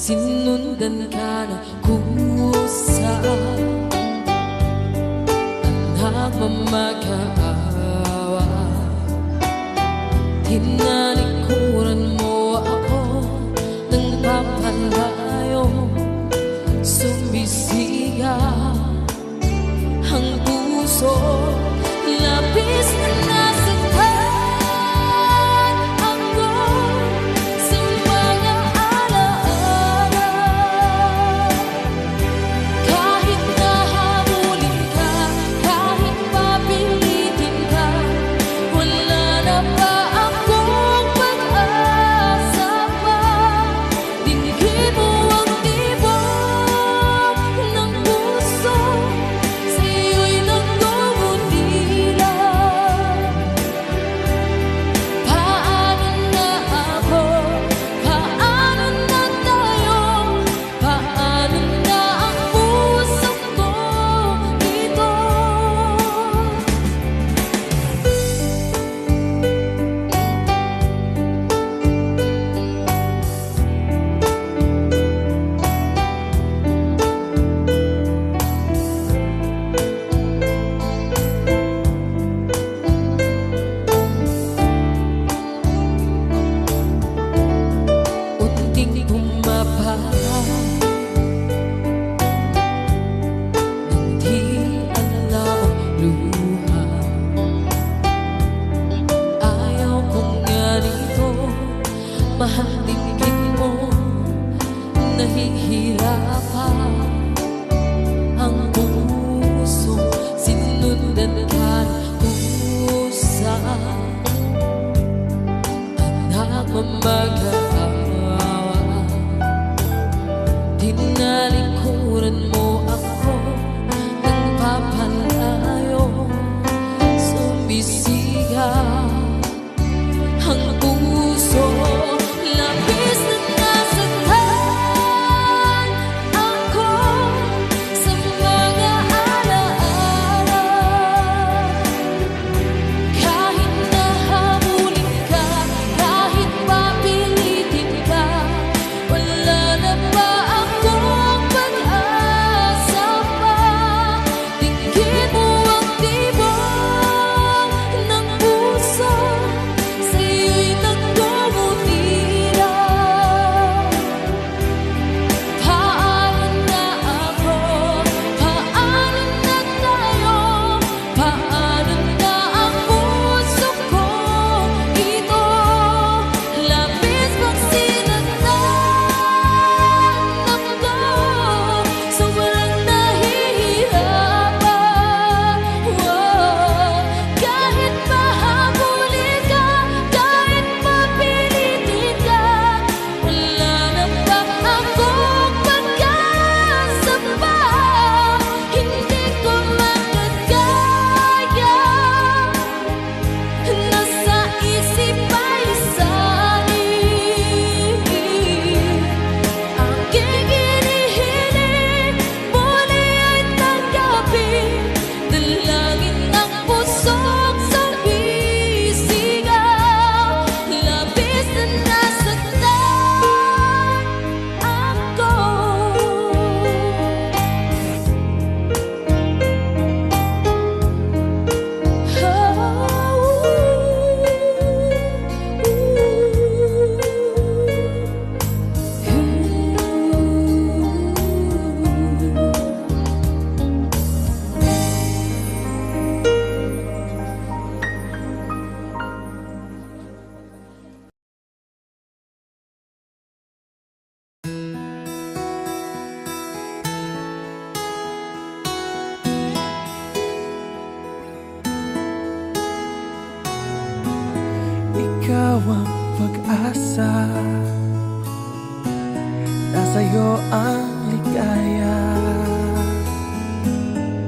sinundan ka na kusa at nagmamakaawa. Tinalikuran mo ako ng papalayo, sumisigaw ang puso, labis na nasaktan ako sa mga alaala. Kahit nahabulin ka, kahit papilitin ka, wala na ba akong pag-asa pa? Dinggin mo ang tibok ng puso, sa'yo'y nagmumutila. Paano na ako? Paano na tayo? Paano na ang puso ko dito? Unting bumaba nang di alam ang luha. Ayaw kong ganito, mahal dinggin mo, nahihirapan ang puso, sinundan ka kusa at nagmamakaawa. Tinalikuran mo ako ng papalayo, sumisigaw ang puso, labis na nasaktan ako sa mga alaala. Kahit nahabulin ka, kahit papilitin ka, wala na ba akong pag-asa pa? Dinggin mo ang tibok ng puso, sa'yo'y nagmumutila. Paano na ako? Paano na tayo? Paano na ang puso ko ito? Labis pag sinaktan ako, sobrang nahihirapan. Kahit mahabulin ka, kahit mapilitin ka, wala na ba akong pag-asa pa? Hindi ko makagaya, nasa isip ay sanin. Aking hinihiling, muli ay tanggapin, dalangin ng puso't sumisigaw. Labis na nasaktan ako. Ikaw ang pag-asa, nasa'yo ang ligaya.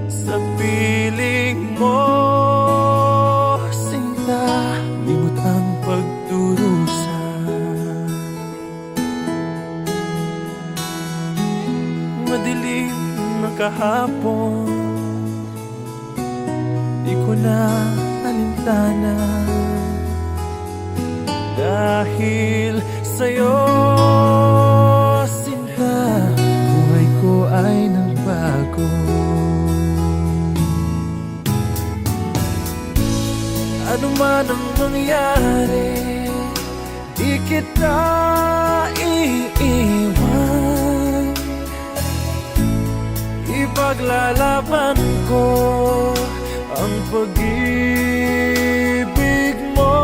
Sa piling mo, sinta, limot ang pagdurusa. Madilim na kahapon, di ko na alintana. Dahil sa'yo, sinta, Ipaglalaban ko ang pag-ibig mo.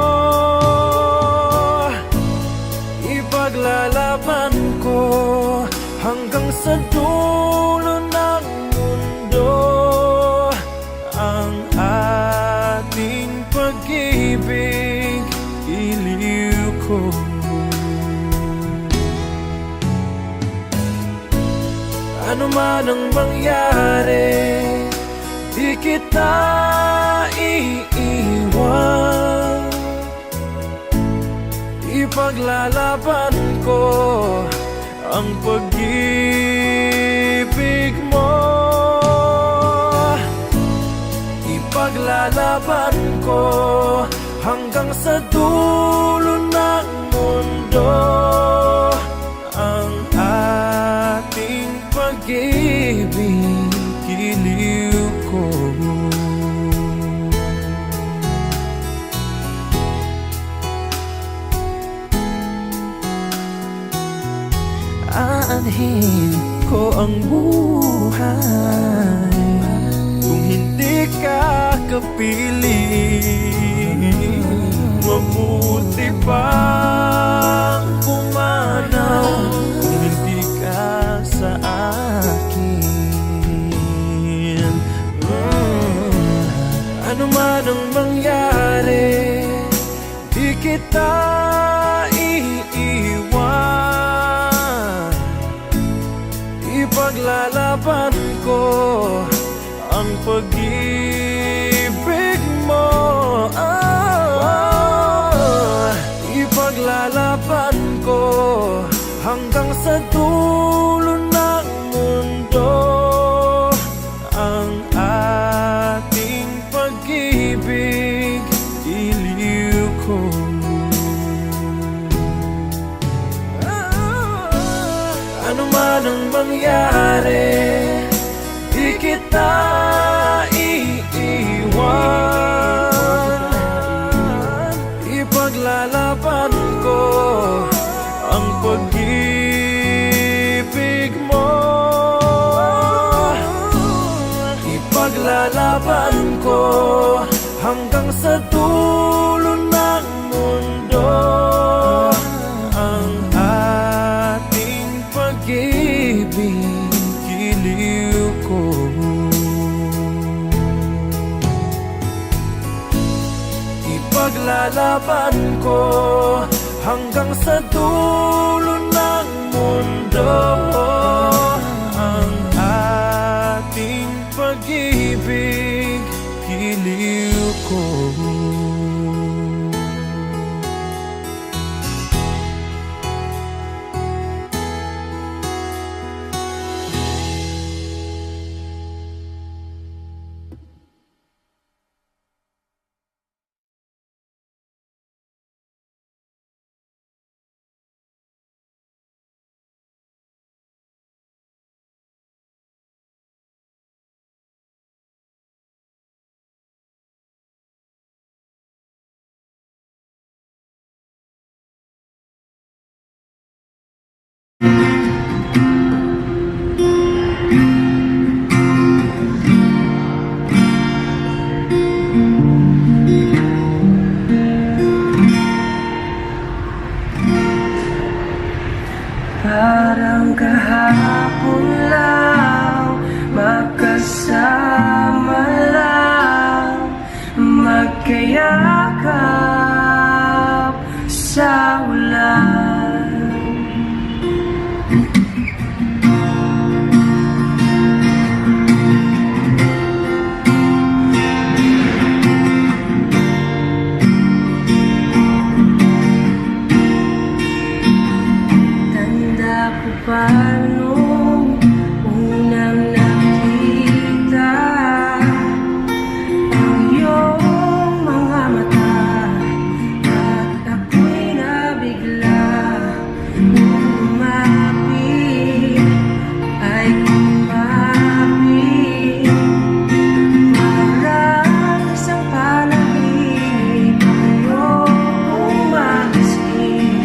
Ipaglalaban ko hanggang sa dulo ng mundo ang ating pag-ibig, iliw ko. Ano man ang mangyari, di kita iiwan. Ipaglalaban ko ang pag-ibig mo. Ipaglalaban ko hanggang sa dulo ng mundo ang ating pag-ibig, iliw ko. Aanhin ko ang buhay kung hindi ka kapiling. Mabuti pang pumanaw kung hindi ka sa akin. Ano man ang mangyari, di kita iiwan. Ipaglalaban ko ang pag-ibig mo. Ipaglalaban ko hanggang sa dulo ng mundo ang ating pag-ibig, iliw ko. Ano man ang mangyari, di kita iiwan. Ipaglalaban ko ang pag-ibig mo. Ipaglalaban ko hanggang sa dulo ng mundo ang ating pag-ibig, iliw ko. Ipaglalaban ko hanggang sa dulo ng mundo ang ating pag-ibig, iliw ko. Parang kahapon lang, magkasama lang, magkayakap sa ulan. Paano unang nakita ang iyong mga mata, at ako'y nabigla. Nung lumapit ay kumapit, parang isang panaginip ang iyong umagising.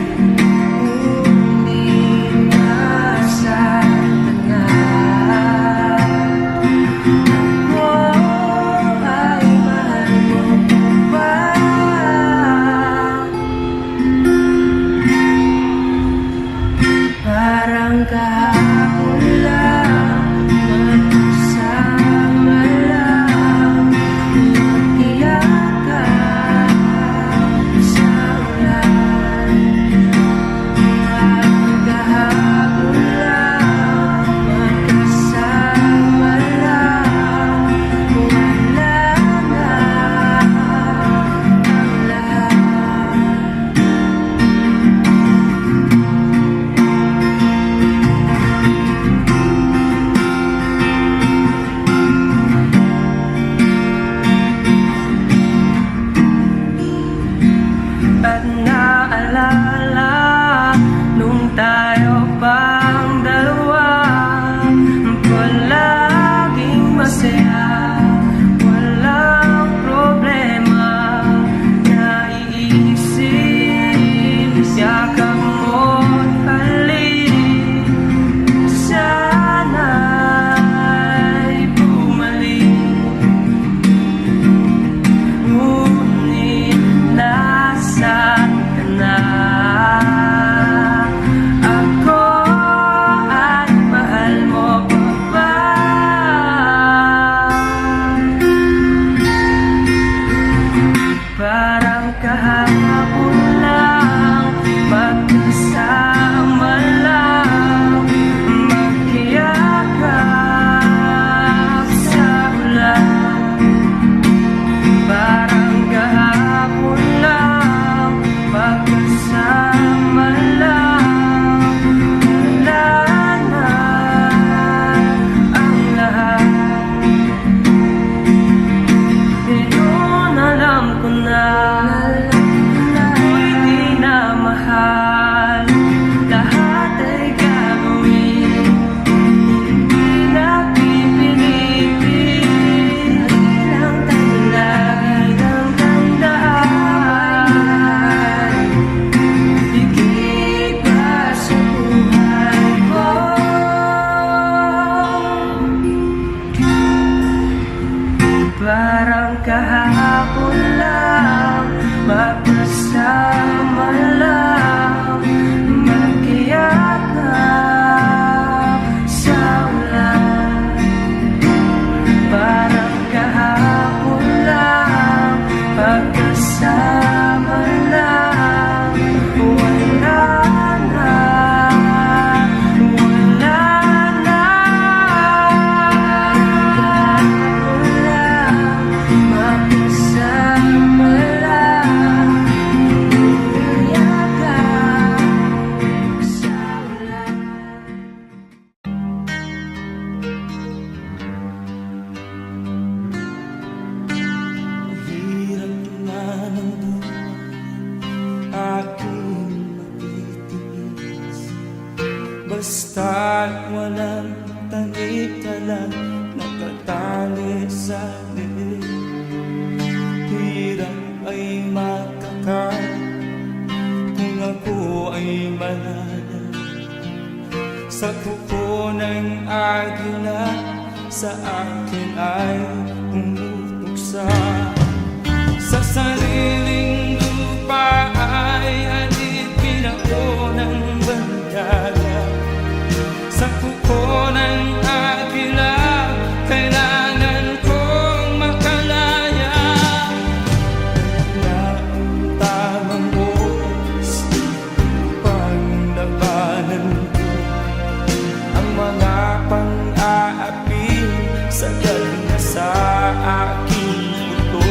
Sa kahapon lang, magkasama lang, mag-iyakan sa ulan. Parang kahapon lang, magkasama lang, wala na ang lahat. At naalala nung tayo pang dalawa, palaging masaya, walang problema. Naiisip, yakap mo't halik, sana'y bumalik. Ngunit nasaan ka na? Ako ay mahal mo pa ba? Parang kahapon lang, magkasama lang, magkiyakap sa ulan. Parang kahapon lang, magkasama lang, wala na ang lahat. Ngayon alam ko na ako'y di na mahal, lahat ay gagawin, hindi na pipilitin. Lagi lang tandaan, higit pa sa buhay ko. Parang kahapon lang, magkasama lang, magkiyakap sa ulan. Parang kahapon lang, magkasama lang, wala na, wala na. Kahapon lang, magkasama lang, magkiyakap sa ulan. Hirap na ng buhay aking matitiis, basta't walang tanik ka lang nakatali sa liit. Hirap ay makakain kung ako ay malala sa kuko ng agila, sa akin ay umutuksa. Sa sariling lupa ay alipin ako ng bandala, sa kuko ng agila kailangan kong makalaya. Na ang tamang oras upang labanan ko ang mga pang-aapi sagad na sa aking buto.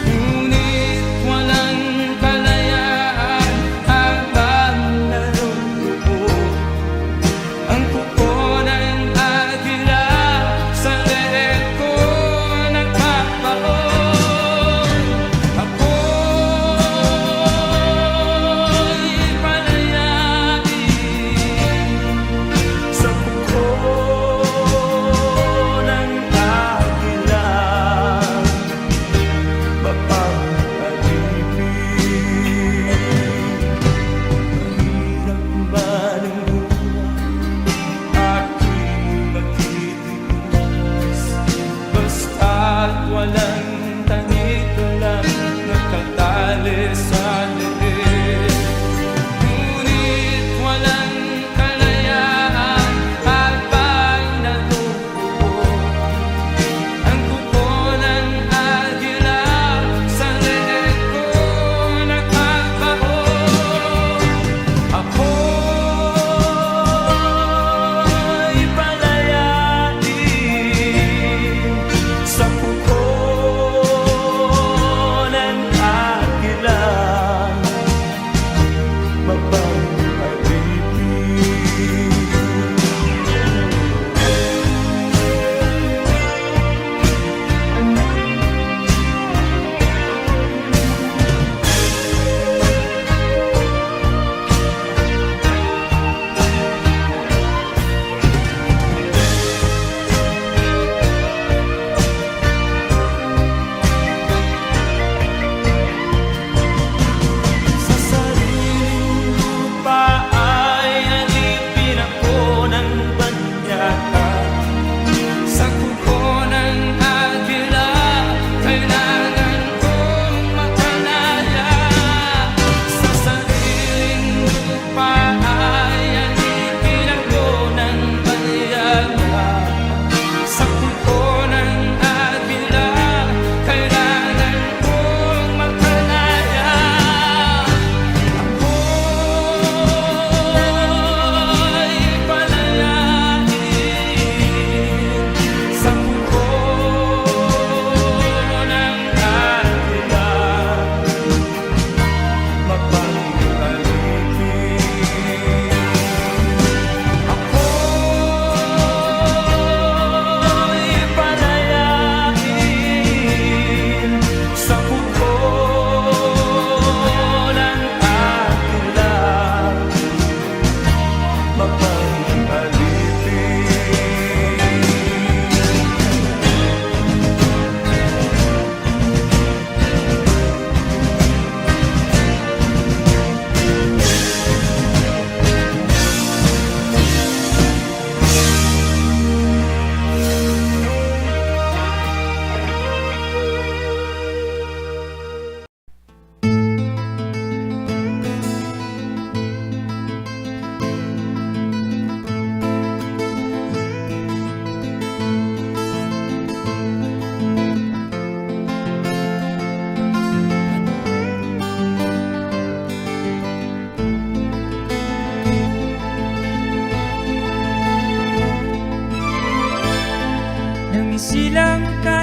Ngunit walang kalayaan habang naroroon ang kuko ng agila sa leeg ko nagpapaon. Ako'y palayain sa kuko ng agila.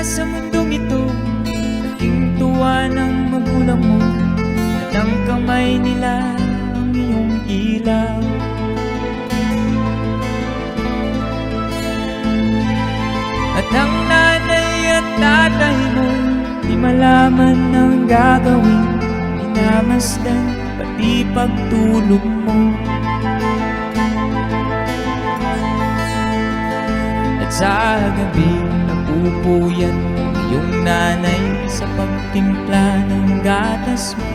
sa mundong ito, naging tuwa ng magulang mo, at ang kamay nila ang iyong ilaw. At ang nanay at tatay mo, di malaman ang gagawin, minamasdan pati pagtulog mo. At sa gabi napupuyat ang iyong nanay sa pagtimpla ng gatas mo.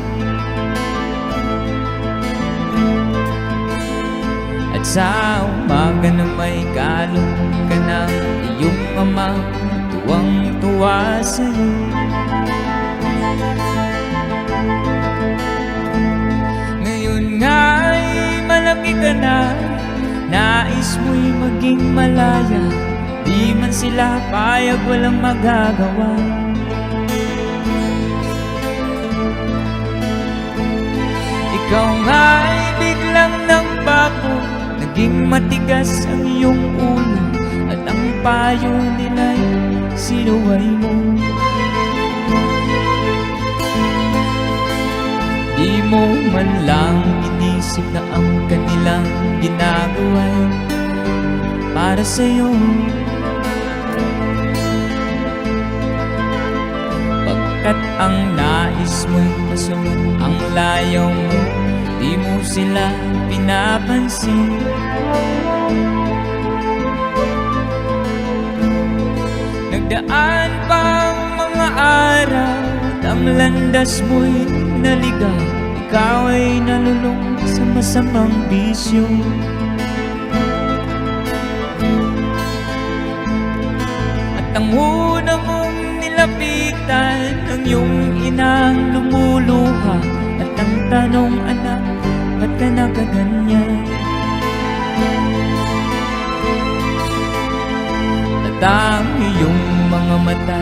At sa umaga na may kalong ka ng iyong ama, tuwang-tuwa sa'yo. Ngayon nga'y malaki ka na, nais mo'y maging malaya, di man sila payag, walang magagawa. Ikaw nga'y biglang nagbago, naging matigas ang iyong ulo, at ang payo nila'y sinuway mo. Di mo man lang inisip na ang kanilang ginagawa'y para sa'yo. Pagkat ang nais mo'y masunod ang layaw mo, di mo sila pinapansin. Nagdaan pa ang mga araw, at ang landas mo'y naligaw, ikaw ay nalulung sa masamang bisyo. At ang una mong nilapitan, ang iyong inang lumuluha, at ang tanong, anak, ba't ka nakaganyan? At ang iyong mga mata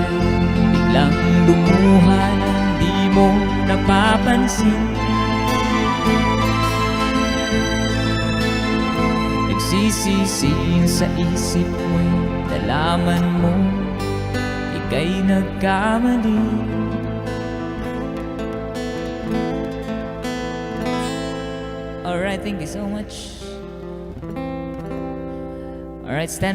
biglang lumuha nang di mo napapansin. Nagsisisi sa isip mo'y nalaman mo ika'y nagkamali. Alright, thank you so much. Alright, stand.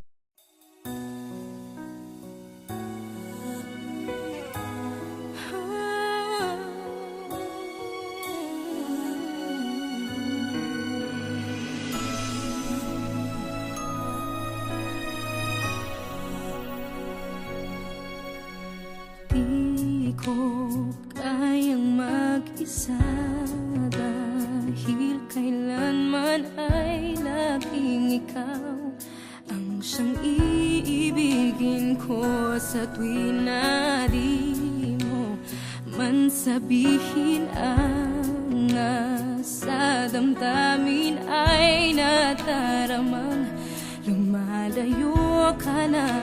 Di ko kayang mag-isa, dahil kailanman ay laging ikaw ang siyang iibigin ko. Sa tuwi na di mo man sabihin, ang nasa damdamin ay nataramang lumalayo ka na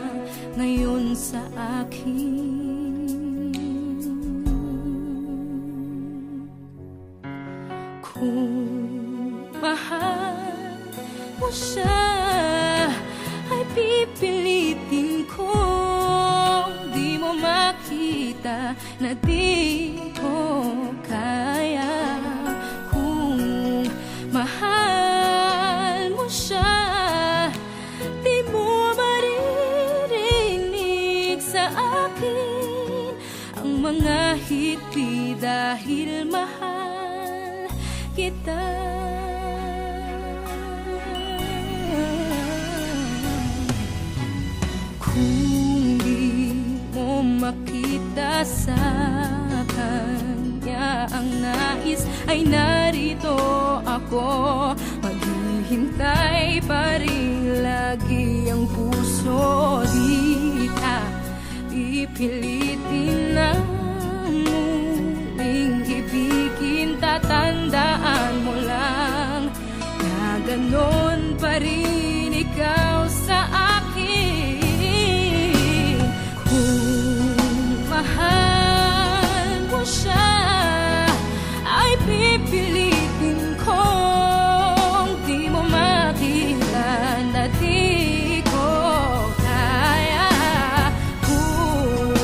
ngayon sa akin. Kung mahal mo siya, ay pipilitin ko. Di mo makita na di ko kaya. Kung mahal mo siya, di mo maririnig sa akin ang mga hiti, dahil mahal kita. Kung di mo makita sa kanya ang nais, ay narito ako, maghihintay pa rin lagi ang puso. Di ka pipilitin na muling ibigin, tatandaan mo lang na ganon pa rin ikaw sa akin. Kung mahal mo siya, ay pipilitin kong di mo makita na di ko kaya. Kung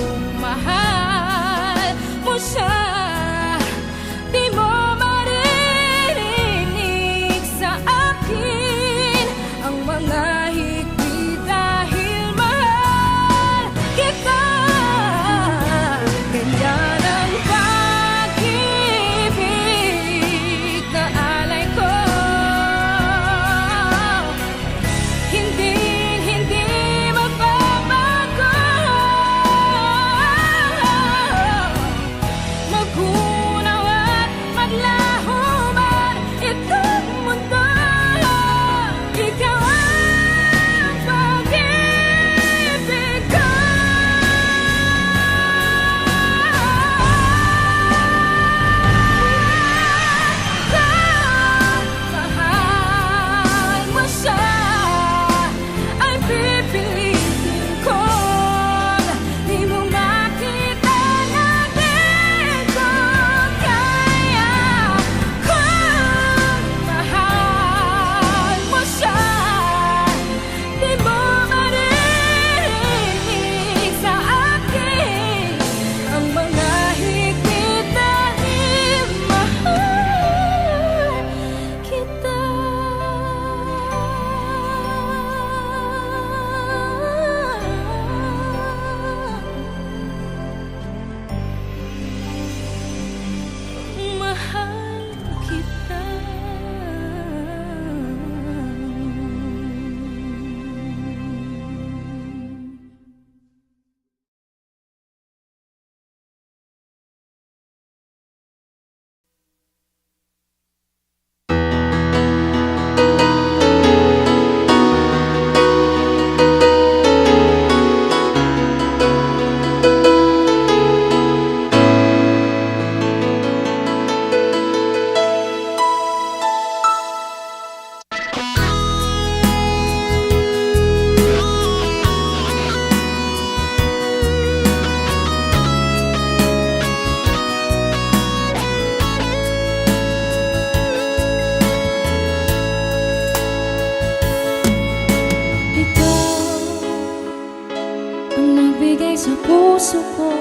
puso ko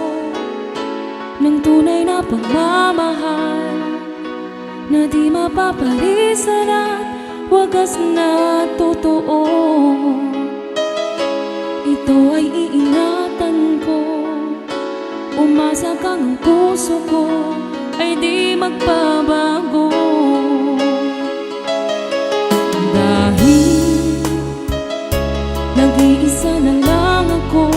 ng tunay na pagmamahal na di mapapalisan at wagas na totoo. Ito ay iingatan ko, umasa kang ang puso ko ay di magbabago. Dahil nag-iisa na lang ako,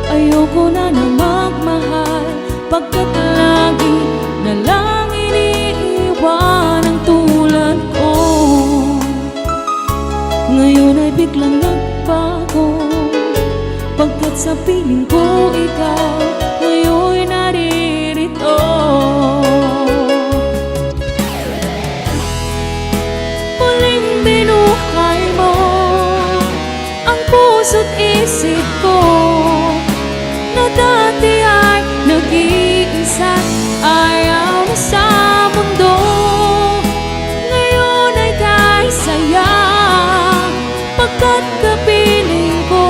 ayoko na magmahal, pagkat lagi na lang iniiwan ang tulad ko. Ngayon ay biglang nagbago, pagkat sa piling ko ikaw ngayon naririto. Muling binuhay mo ang puso't isip ko na dati ay nag-iisa, ayaw na sa mundo. Ngayon ay kahit saya, pagkat kapiling ko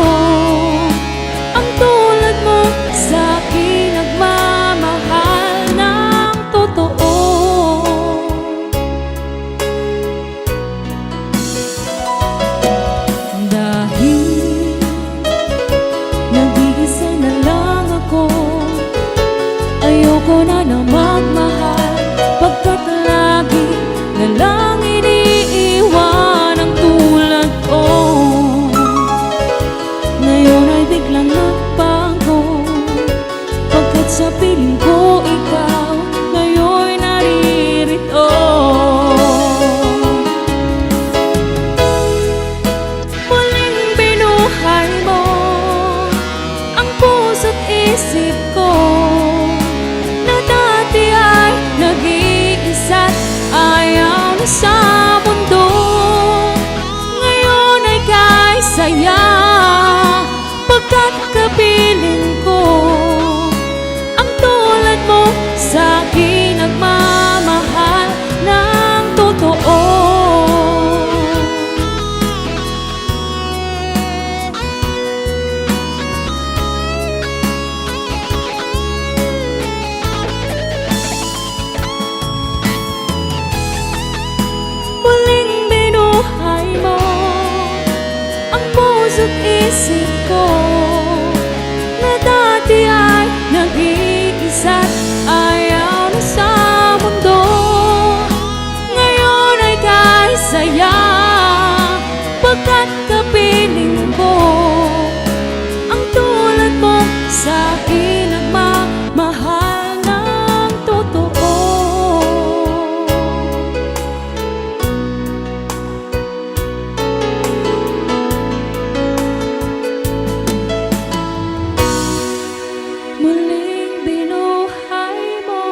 ang tulad mo sa akin nagmamahal ng totoo. Dahil nag-iisa na lang ako, ayoko na magmahal, pagkat lagi na lang iniiwan ang tulad ko. Ngayon ay biglang nagbago, pagkat sa piling ko ikaw ngayon naririto. Muling binuhay mo ang puso't isip ko na dati ay nag-iisa't ayaw na sa mundo. Ngayon ay kahit saya, pagkat kapiling ko ang tulad mo sa akin nagmamahal ng totoo. Muling binuhay mo ang puso't isip ko na dati ay nag-iisa't ayaw na sa mundo. Ngayon ay kahit saya, pagkat kapiling ko ang tulad mo sa akin nagmamahal ng totoo. Muling binuhay mo.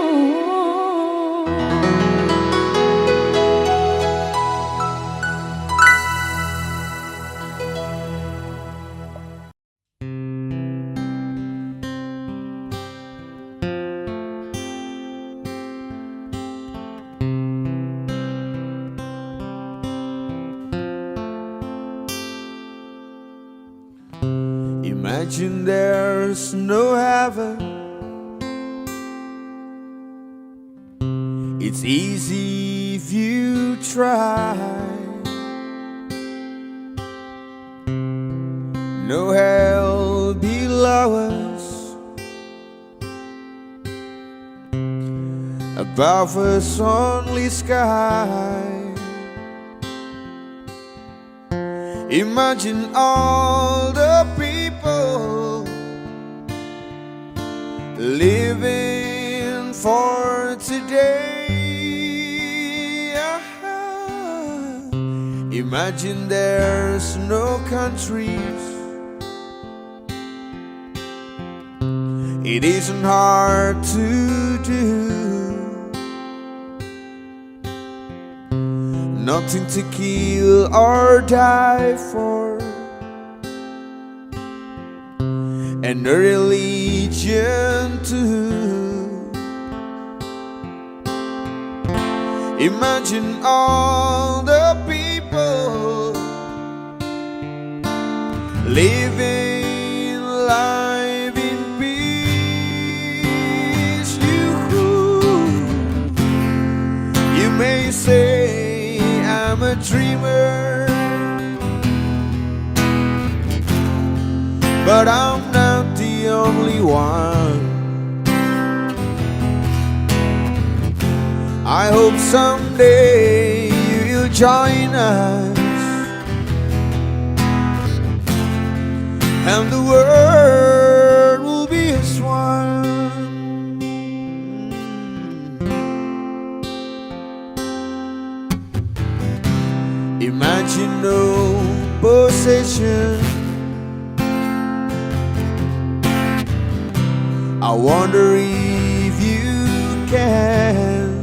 Imagine there's no heaven. It's easy if you try. No hell below us, above us only sky. Imagine all the people living for today. Imagine there's no countries. It isn't hard to do. Nothing to kill or die for, and a religion too. Imagine all the people living life in dreamer, but I'm not the only one. I hope someday you'll join us, and the world will be as one. Imagine no possession. I wonder if you can.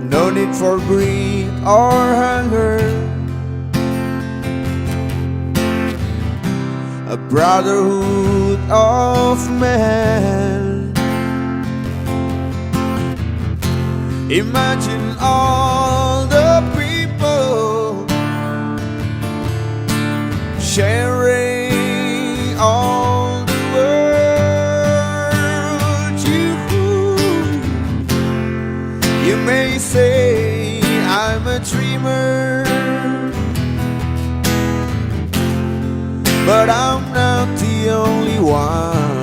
No need for greed or hunger, a brotherhood of man. Imagine all the people sharing all the world. You may say I'm a dreamer, but I'm not the only one.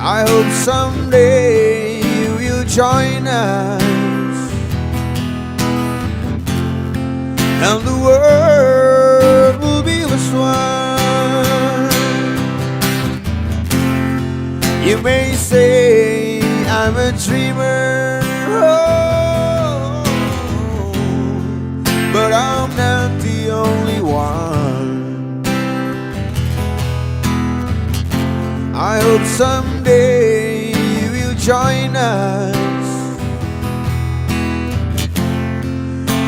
I hope someday you will join us, and the world will be as one. You may say I'm a dreamer, oh, but I'm not the only one. I hope someday you will join us,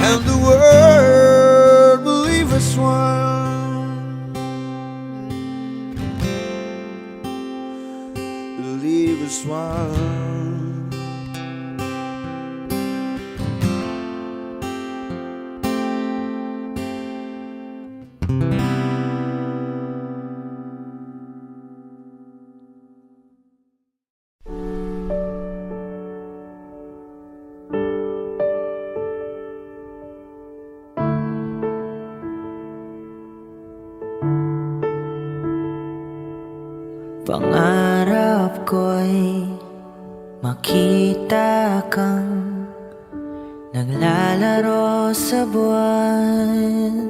and the world will leave us one. Will leave us one. Pangarap ko'y makita kang naglalaro sa buwan.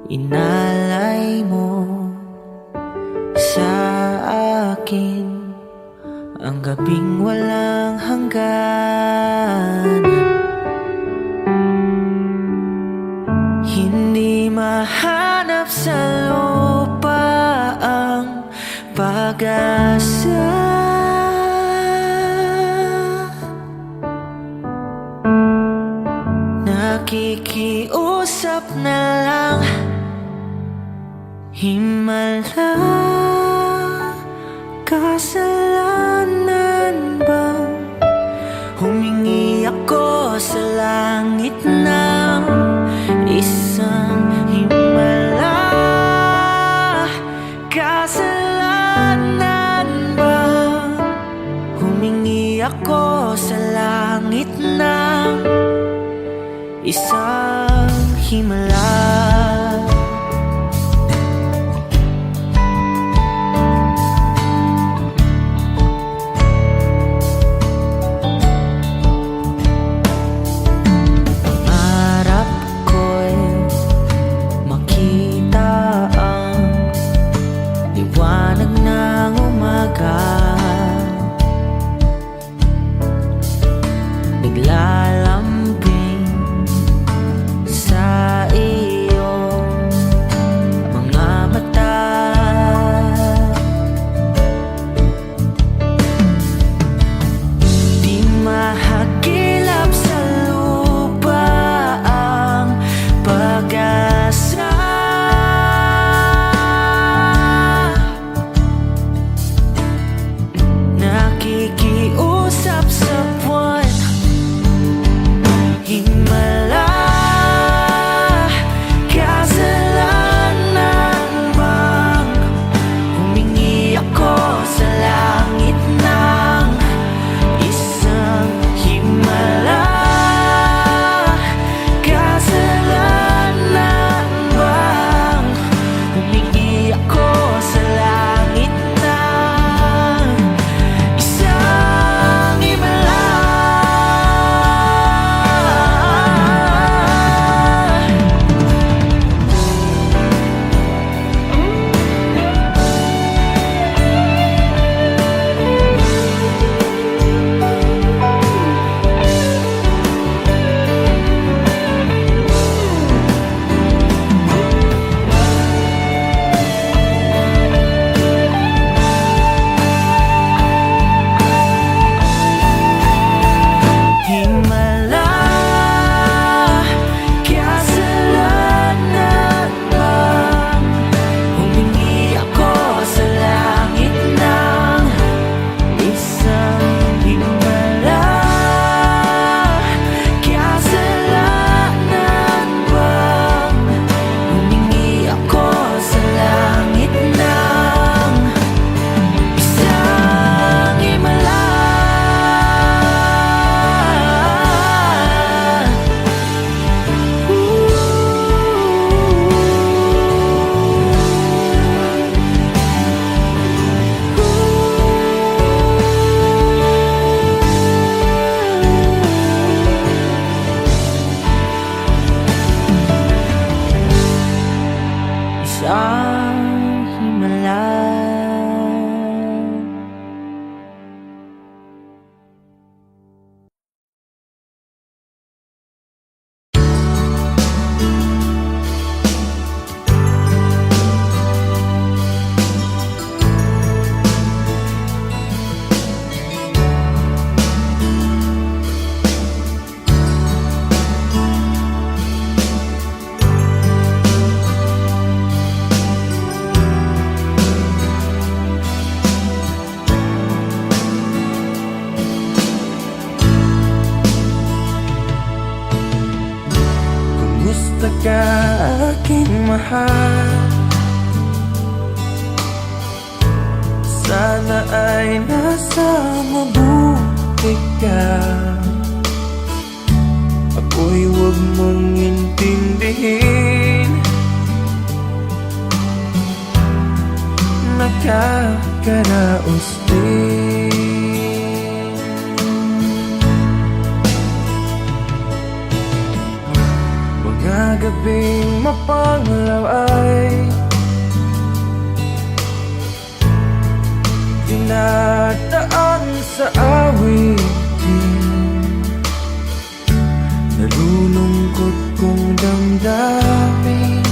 Inalay mo sa akin ang gabing walang hangganan. Hindi mahanap sa lupa ang pag-asa. Nakikiusap na lang, himala. Kasalanan bang humingi ako sa langit ng isang himala? Kasalanan bang humingi ako sa langit ng isang himala? Naglalambing sa iyong ka aking mahal. Sana ay nasa mabuti ka. Ako'y huwag mong intindihin, nakakaraos din. Mga gabing mapanglaw ay dinadaan sa awitin. Nalulungkot kong damdamin,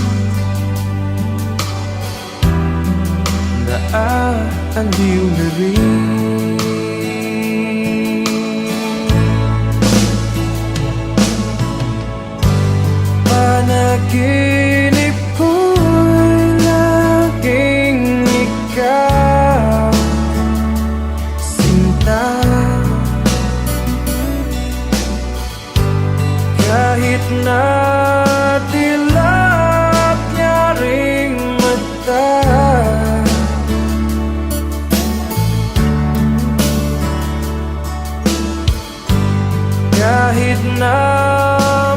naaaliw na rin. Panaginip ko'y laging ikaw, sinta. Kahit na dilap niya ring mata, kahit na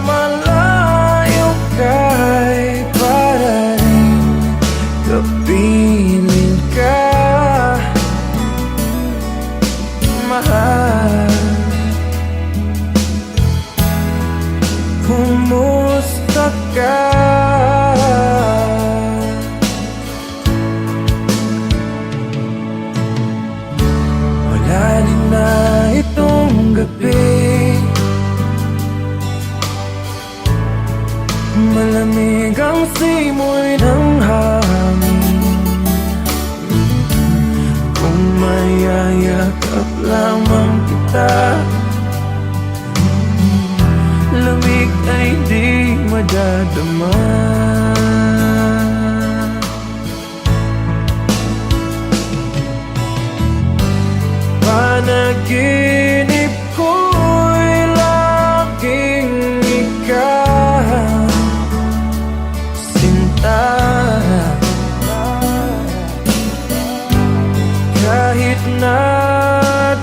malayo ka'y para rin kapiling ka, mahal. Kumusta ka? Malalim na itong gabi, malamig ang simoy ng hangin. Kung mayayakap lamang kita, lamig ay di madadama. Panaginip ko'y laging ikaw, sinta. Kahit na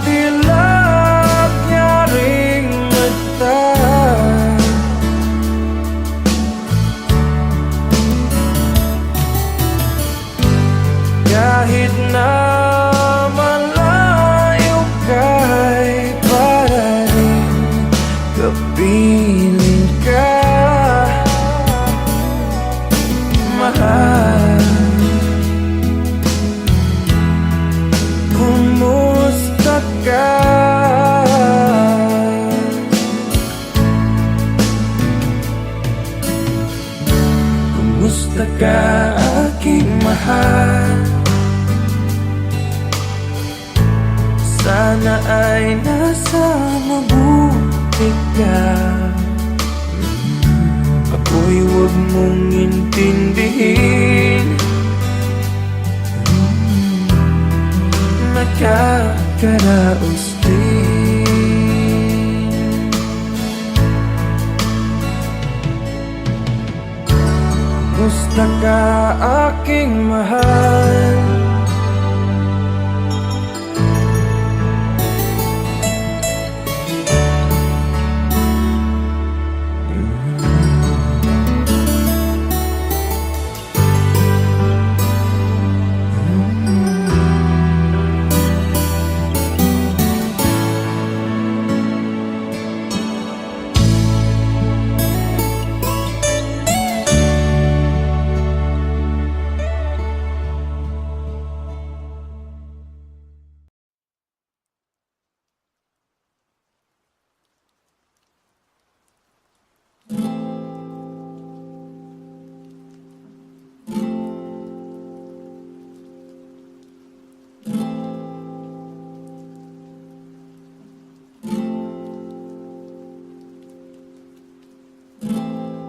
dilap niya ring mata, kahit na malayo ka'y para rin kapiling ka, mahal. Kumusta ka? Kumusta ka aking mahal? Sana ay nasa mabuti ka. Ako'y huwag mong intindihin, nakakaraos din. Kumusta ka aking mahal?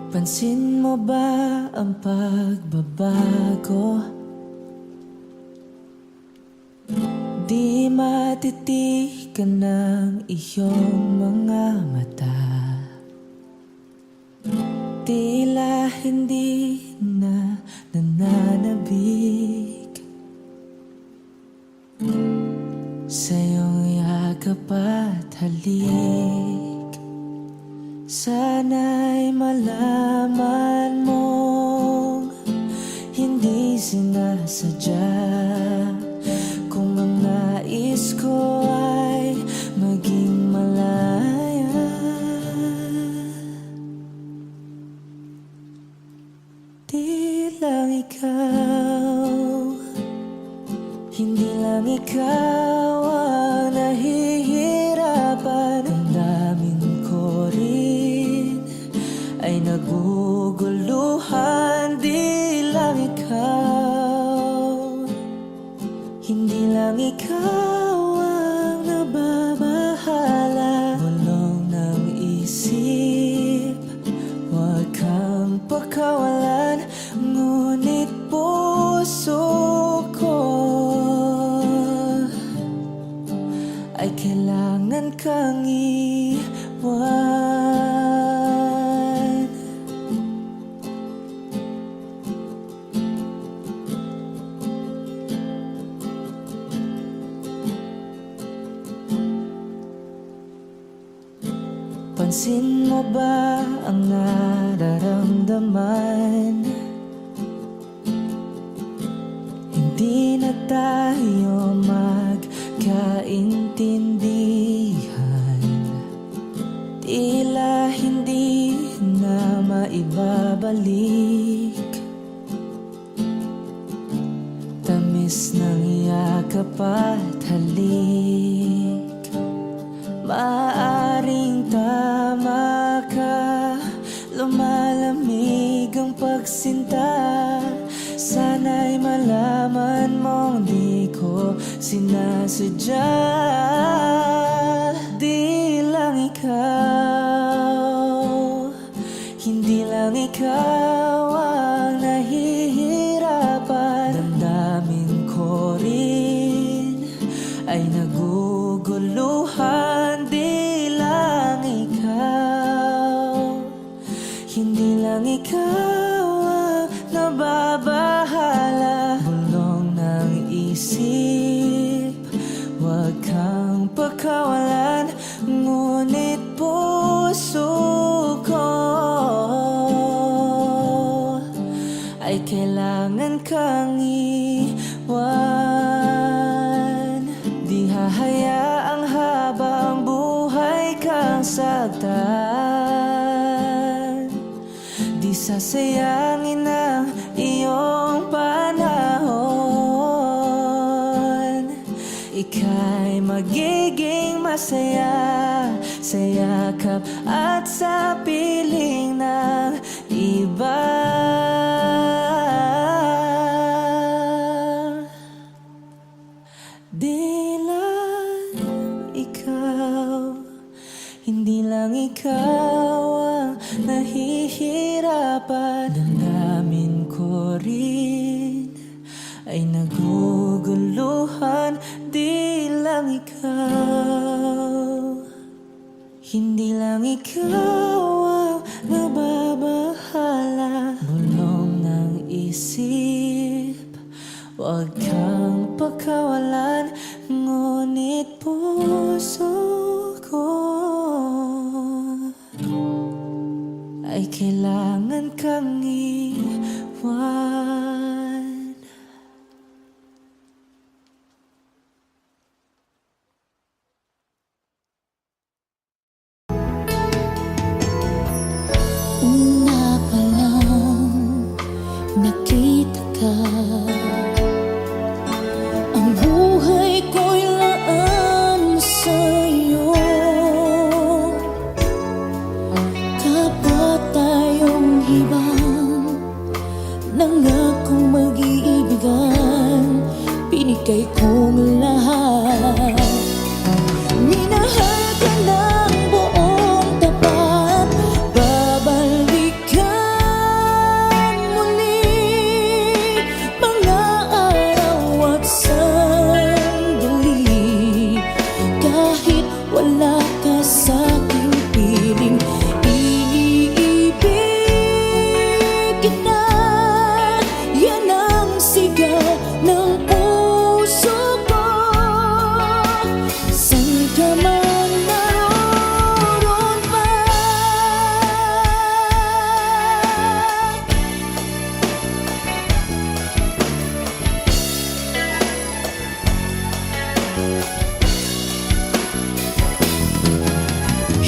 Pansin mo ba ang pagbabago? Di matitigan ng iyong mga mata. Tila hindi na nananabik sa iyong yakap at halik. Sana'y malaman mong hindi sinasadya kung ang nais ko ay maging malaya. Di lang ikaw, hindi lang ikaw ang nahihirapan. Ang damdamin ko rin ay naguguluhan. Di lang ikaw, hindi lang ikaw ang nababahala. Bulong ng isip, huwag kang pakawalan. Ngunit puso ko ay kailangan kang iwan. Pansin mo ba ang nararamdaman? Hindi na tayo magkaintindihan. Tila hindi na maibabalik tamis ng yakap at halik. Maaring tama ka, lumalamig ang pagsinta. Sana'y malaman mong di ko sinasadya. Di lang ikaw, hindi lang ikaw ang nahihirapan. Damdamin ko rin ay naguguluhan. Di lang ikaw, hindi lang ikaw ang nababahala. Bulong ng isip, huwag kang pakawalan. Ngunit puso ko ay kailangan kang iwan. Di hahayaang habang buhay kang saktan. Di sasayangin ang iyong panahon. Ika'y magiging masaya sa yakap at sa piling ng iba. Di lang ikaw, hindi lang ikaw ang nahihirapan. Damdamin ko rin ay naguguluhan. Di lang ikaw, hindi lang ikaw ang nababahala. Bulong ng isip, huwag kang pakawalan. Ngunit puso ko ay kailangan kang iwan. Una pa lang nakita ka, ang buhay ko'y laan sa'yo. Kapwa tayong ibang nangyari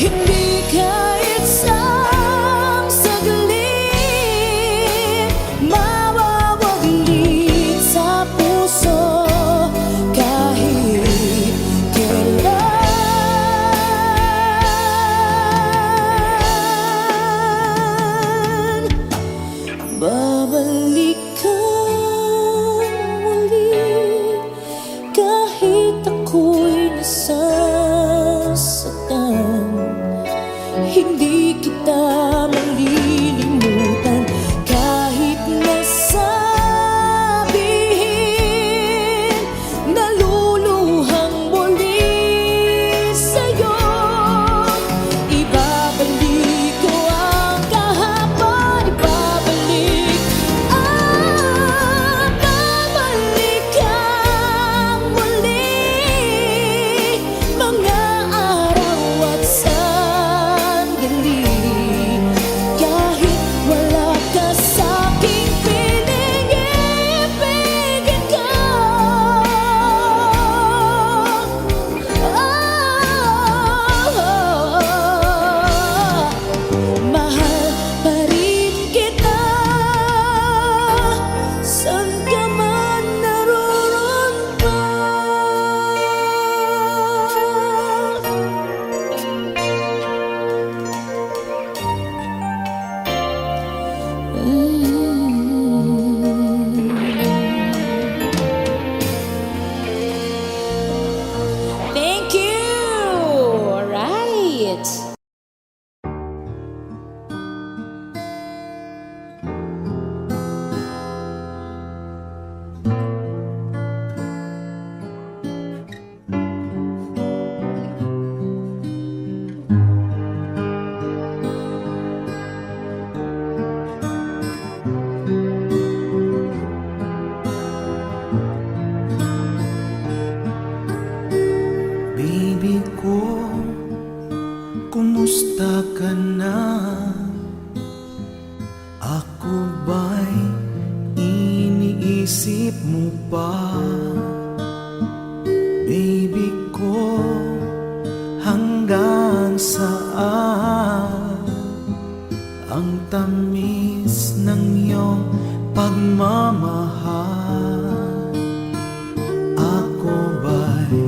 Hindi kahit isang saglit mawawaglit sa puso kahit kailan. Babalik ka muli kahit ako'y nasasaktan. Hindi kita malilimutan kahit nasabihin. Naluluhang muli sa'yo. Ibabalik ko ang kahapon. Ibabalik ang muli mga araw at sandali. Kahit wala ka sa'king piling, ibigin ko. Mahal pa rin kita, saan ka man naroon pa. Thank you. All right. Baby ko, kumusta ka na? Ako ba'y iniisip mo pa? Baby ko, hanggang saan ang tamis ng iyong pagmamahal? Ako ba'y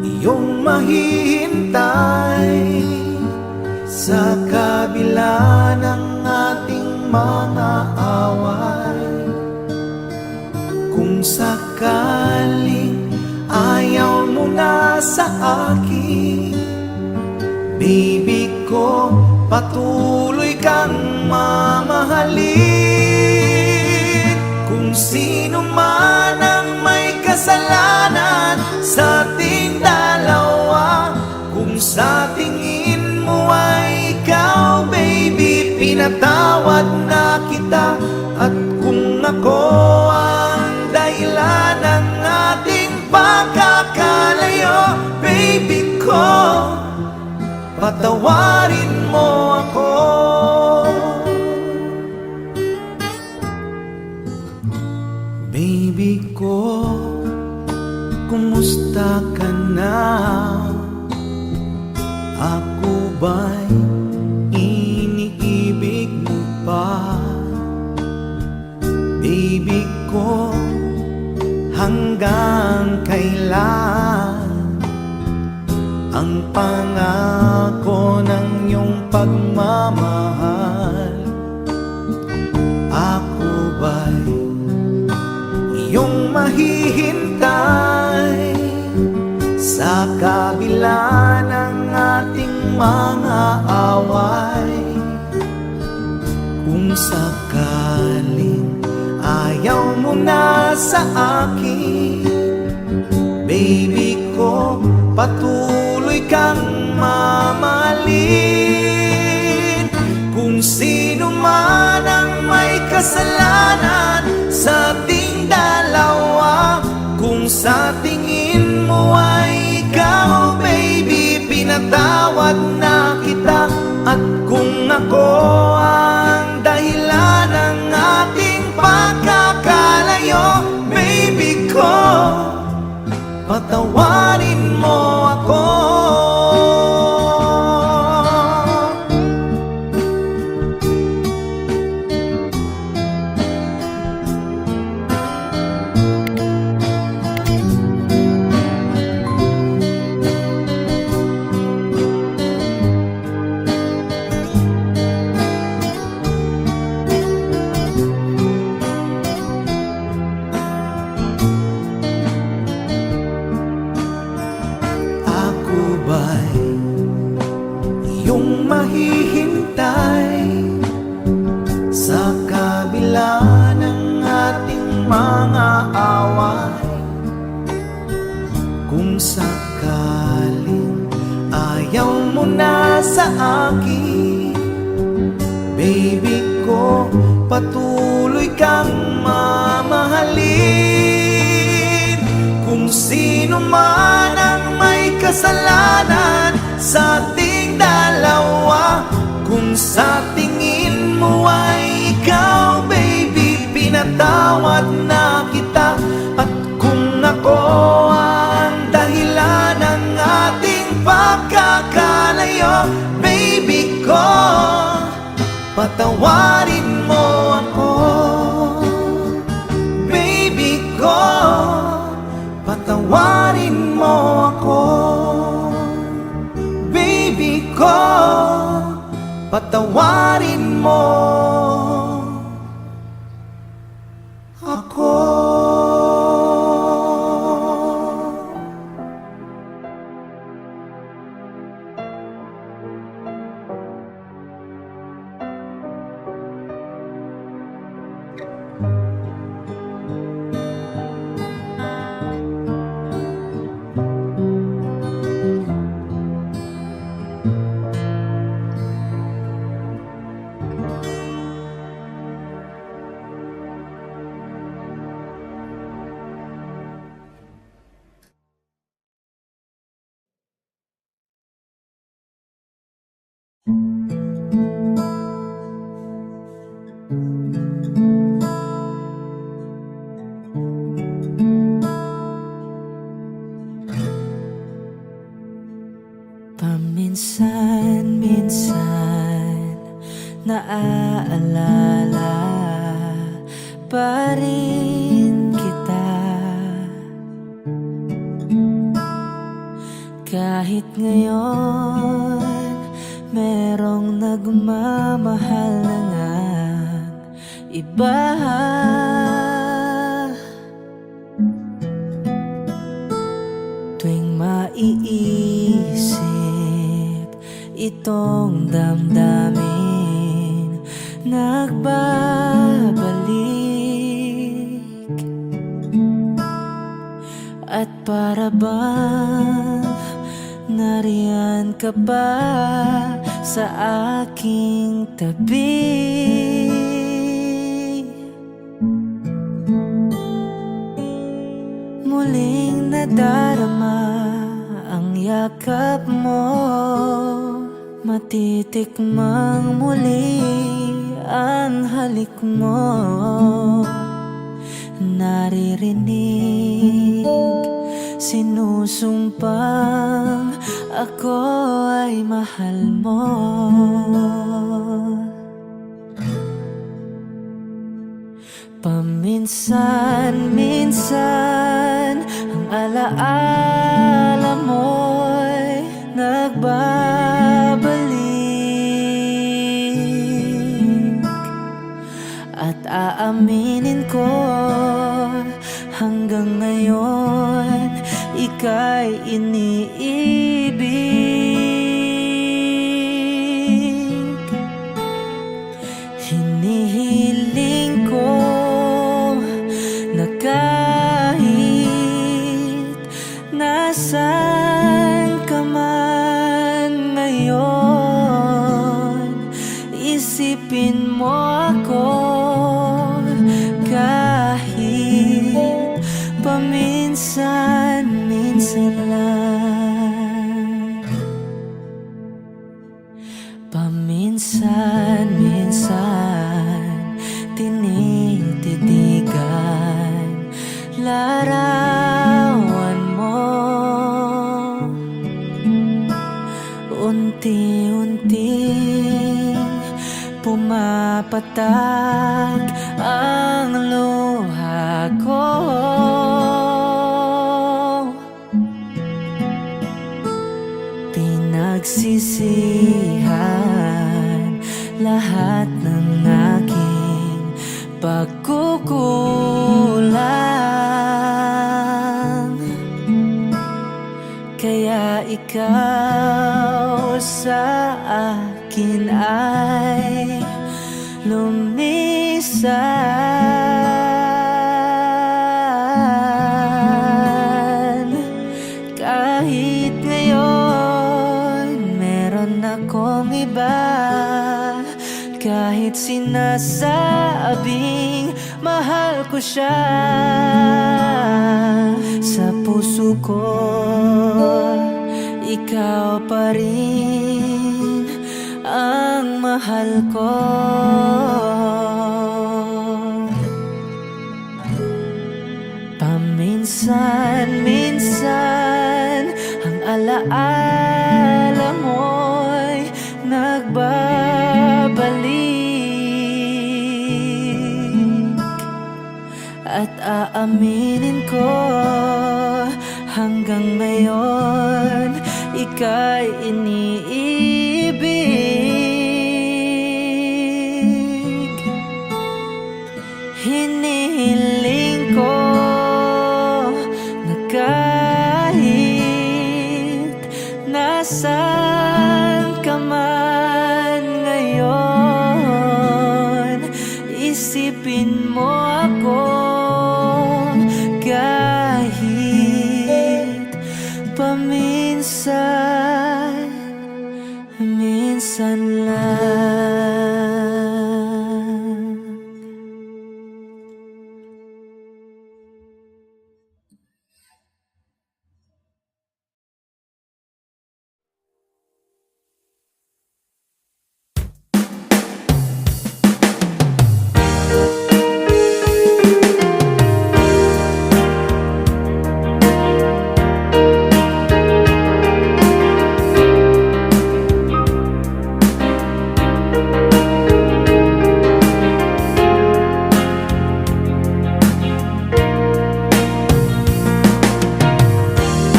iyong mahihintay sa kabila ng ating mga away? Kung sakaling ayaw mo na sa akin, baby ko, patuloy kang mamahalin. Kung sino man ang may kasalanan sa ating dalawa, kung sa tingin mo ay ikaw, baby, pinatawad na kita. At kung ako ang dahilan ng ating pagkakalayo, baby ko, patawarin mo ako. Baby ko, kumusta ka na? Ako ba'y iniibig mo pa? Baby ko, hanggang kailan ang pangako ng iyong pagmamahal? Ako ba'y iyong mahihintay sa kabila ng ating mga away? Kung sakaling ayaw mo na sa akin, baby ko, patuloy kang mamahalin. Kung sino man ang may kasalanan sa ating dalawa, kung sa tingin mo ay ikaw, baby, pinatawad na kita. At kung ako ang dahilan ng ating pagkakalayo, baby ko, patawarin mo ako. ba'y iyong mahihintay sa kabila ng ating mga away? Kung sakaling ayaw mo na sa akin, baby ko, patuloy kang mamahalin. Kung sino man ang may kasalanan sa ating dalawa, kung sa tingin mo ay ikaw, baby, pinatawad na kita. At kung ako ang dahilan ng ating pagkakalayo, baby ko, patawarin mo ako. Baby ko, patawarin mo ako. Baby ko, patawarin mo ako. Paminsan-minsan naaalala pa rin kita, kahit ngayon merong nagmamahal na ngang iba. Tuwing maiisip itong damdamin, nagbabalik. At para bang nariyan ka pa sa aking tabi. Muling nadarama ang yakap mo, matitikmang muli ang halik mo. Naririnig sinusumpang ako ay mahal mo. Paminsan-minsan ang alaala mo'y nagbabalik. At aaminin ko, hanggang ngayon ika'y iniibig. Hinihiling ko na kahit nasaan ka man ngayon, isipin mo ako kahit paminsan-minsan lang. Paminsan-minsan tinititigan larawan mo, unti-unting pumapatak ang luha ko. Pinagsisihan lahat ng aking pagkukulang, kaya ikaw ikaw sa akin ay lumisan. Kahit ngayon meron akong iba, kahit sinasabing mahal ko siya, sa puso ko ikaw pa rin ang mahal ko. Paminsan-minsan ang alaala mo'y nagbabalik, at aaminin ko hanggang ngayon ika'y iniibig. Hinihiling ko na kahit nasaan ka man ngayon, isipin mo ako kahit paminsan, minsan lang.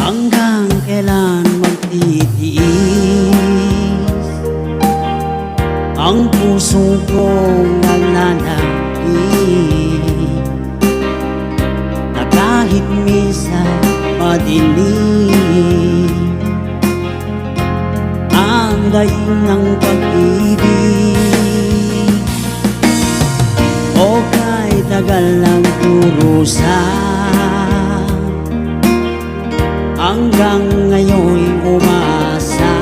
Hanggang kailan magtitiis ang puso kong nananakit, na kahit minsan madilim ang daing ng pag-ibig, o kahit tagal ng kurusan, hanggang ngayon'y umasa,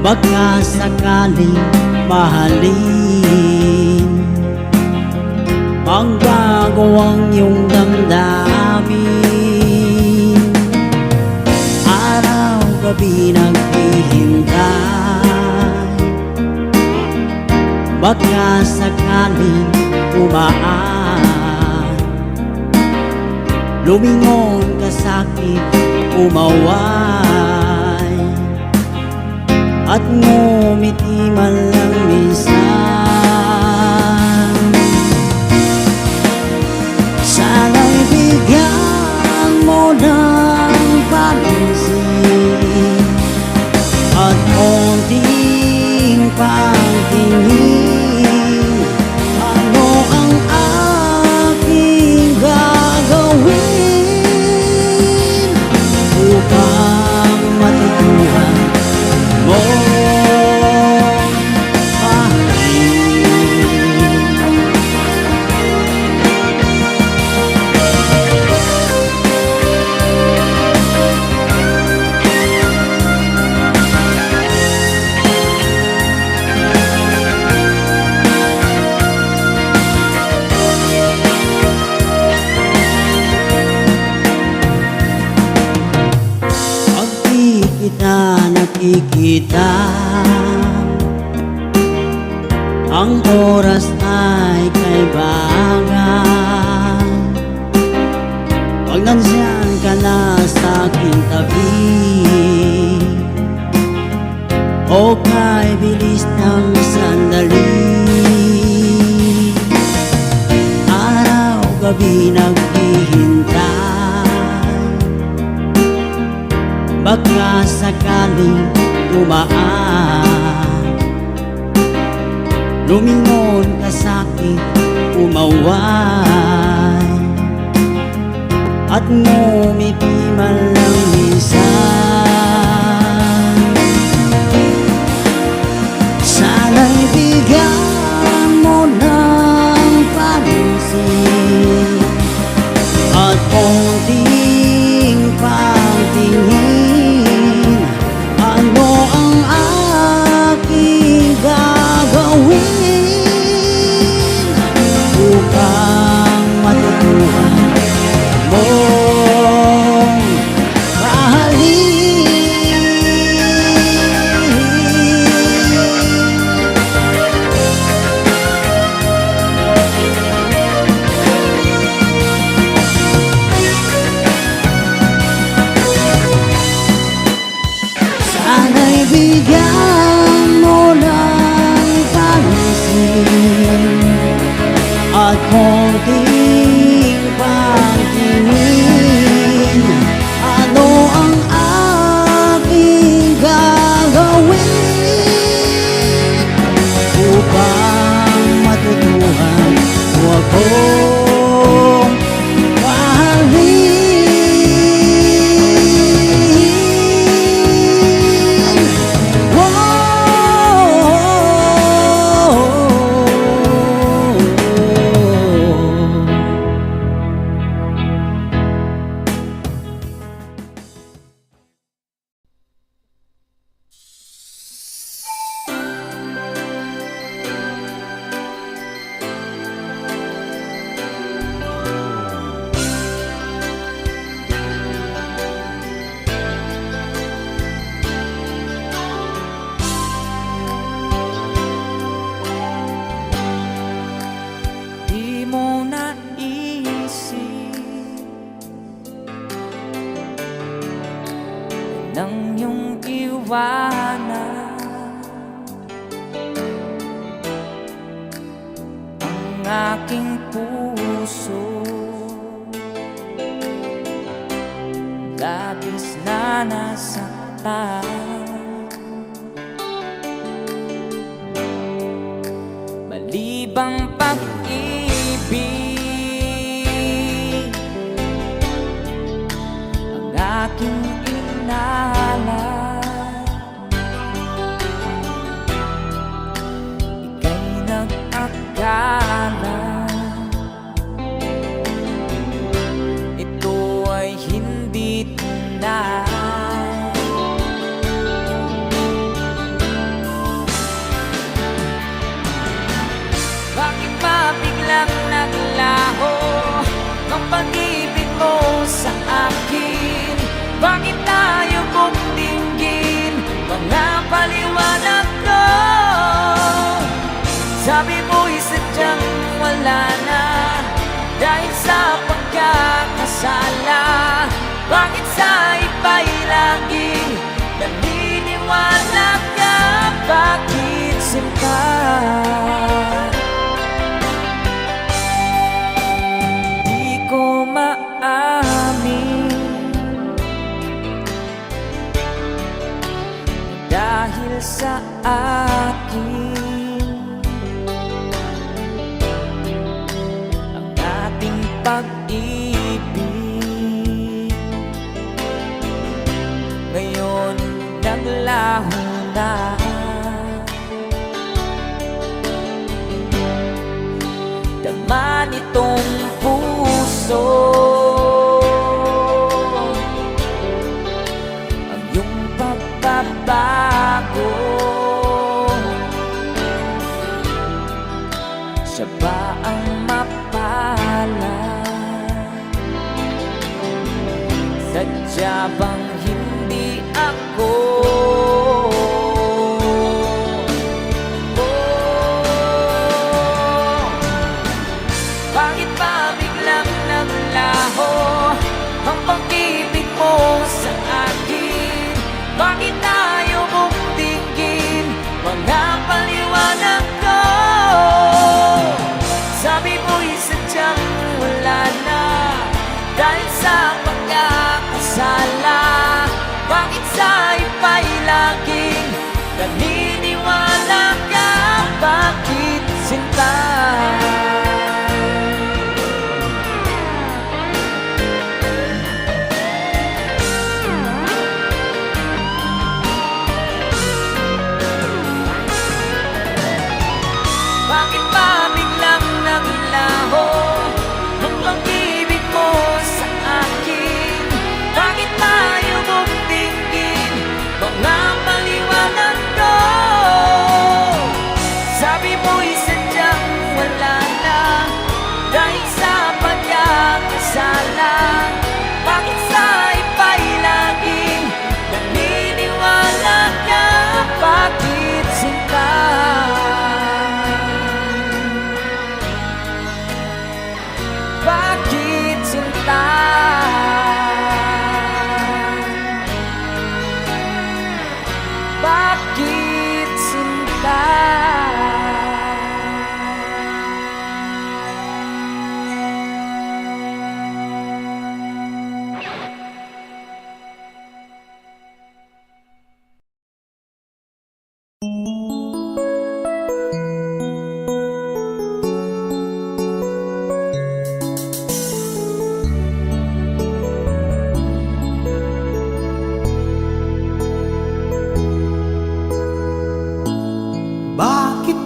baka sakaling mahalin, magbago ang iyong damdamin. Araw-gabi naghihintay, baka sakaling umaan, lumingon ka sa'kin, umaway, at ngumiti man lang minsan. Sana'y bigyan mo ng pansin at konting pagtingin. Ano ang aking gagawin upang matutuhan mo nakikita, ang oras ay kaibangan. Pag nandiyan ka na sa aking tabi, o kay bilis ng sandali, araw-gabi naghihintay, baka sakaling dumaan, lumingon ka sa'kin, umaway, at ngumiti man lang minsan. Sana'y bigyan mo ng pansin at konting pagtingin. Ano ang aking gagawin upang matutuhan mong sana'y bigyan mo ng pansin at konting pagtingin. Ano ang aking gagawin upang matutuhan mo akong mahalin? Di mo naisip nang iyong iwanan ang aking puso. Labis na nasaktan, malibang pag-ibig ang aking inalay. Ika'y nag-akala ito ay hindi tunay. Bakit ba biglang naglaho ang pag-ibig mo sa akin? Bakit tayo mong dinggin mga paliwanag ko? Sabi mo'y sadyang wala na dahil sa pagkakasala. Bakit sa iba'y laging naniniwala ka? Bakit sinta? Di ko maamin dahil sa akin ang ating pag-ibig ngayon naglaho na. Dama nitong puso ang iyong pagbabago. Siya ba ang mapala? Sadya bang hindi ako? Bakit ba biglang naglaho ang pag-ibig mo sa akin? Bakit tayo mong dinggin mga paliwanag ko? Sabi mo'y sadyang wala na dahil sa pagkakasala. Bakit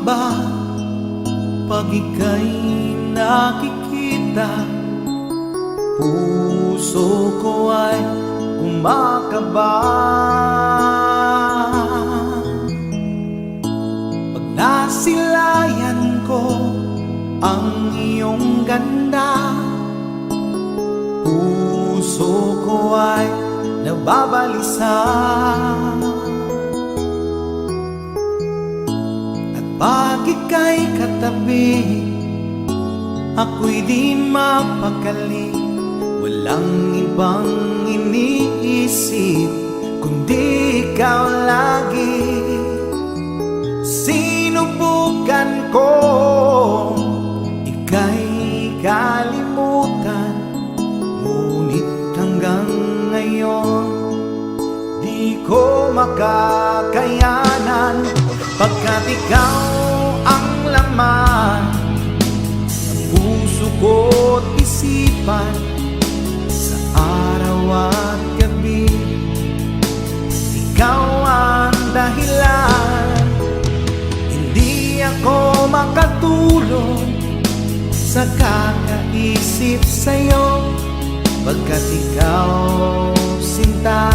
ba pag ika'y nakikita, puso ko ay kumakaba? Pag nasilayan ko ang iyong ganda, puso ko ay nababalisa. Pag ika'y katabi, ako'y di mapakali. Walang ibang iniisip kundi ikaw lagi. Sinubukan ko ika'y kalimutan, ngunit hanggang ngayon di ko makakayanan. Pagkat ikaw ang laman ng puso ko't isipan, sa araw at gabi ikaw ang dahilan. Hindi ako makatulog sa kakaisip sa'yo, pagkat ikaw, sinta,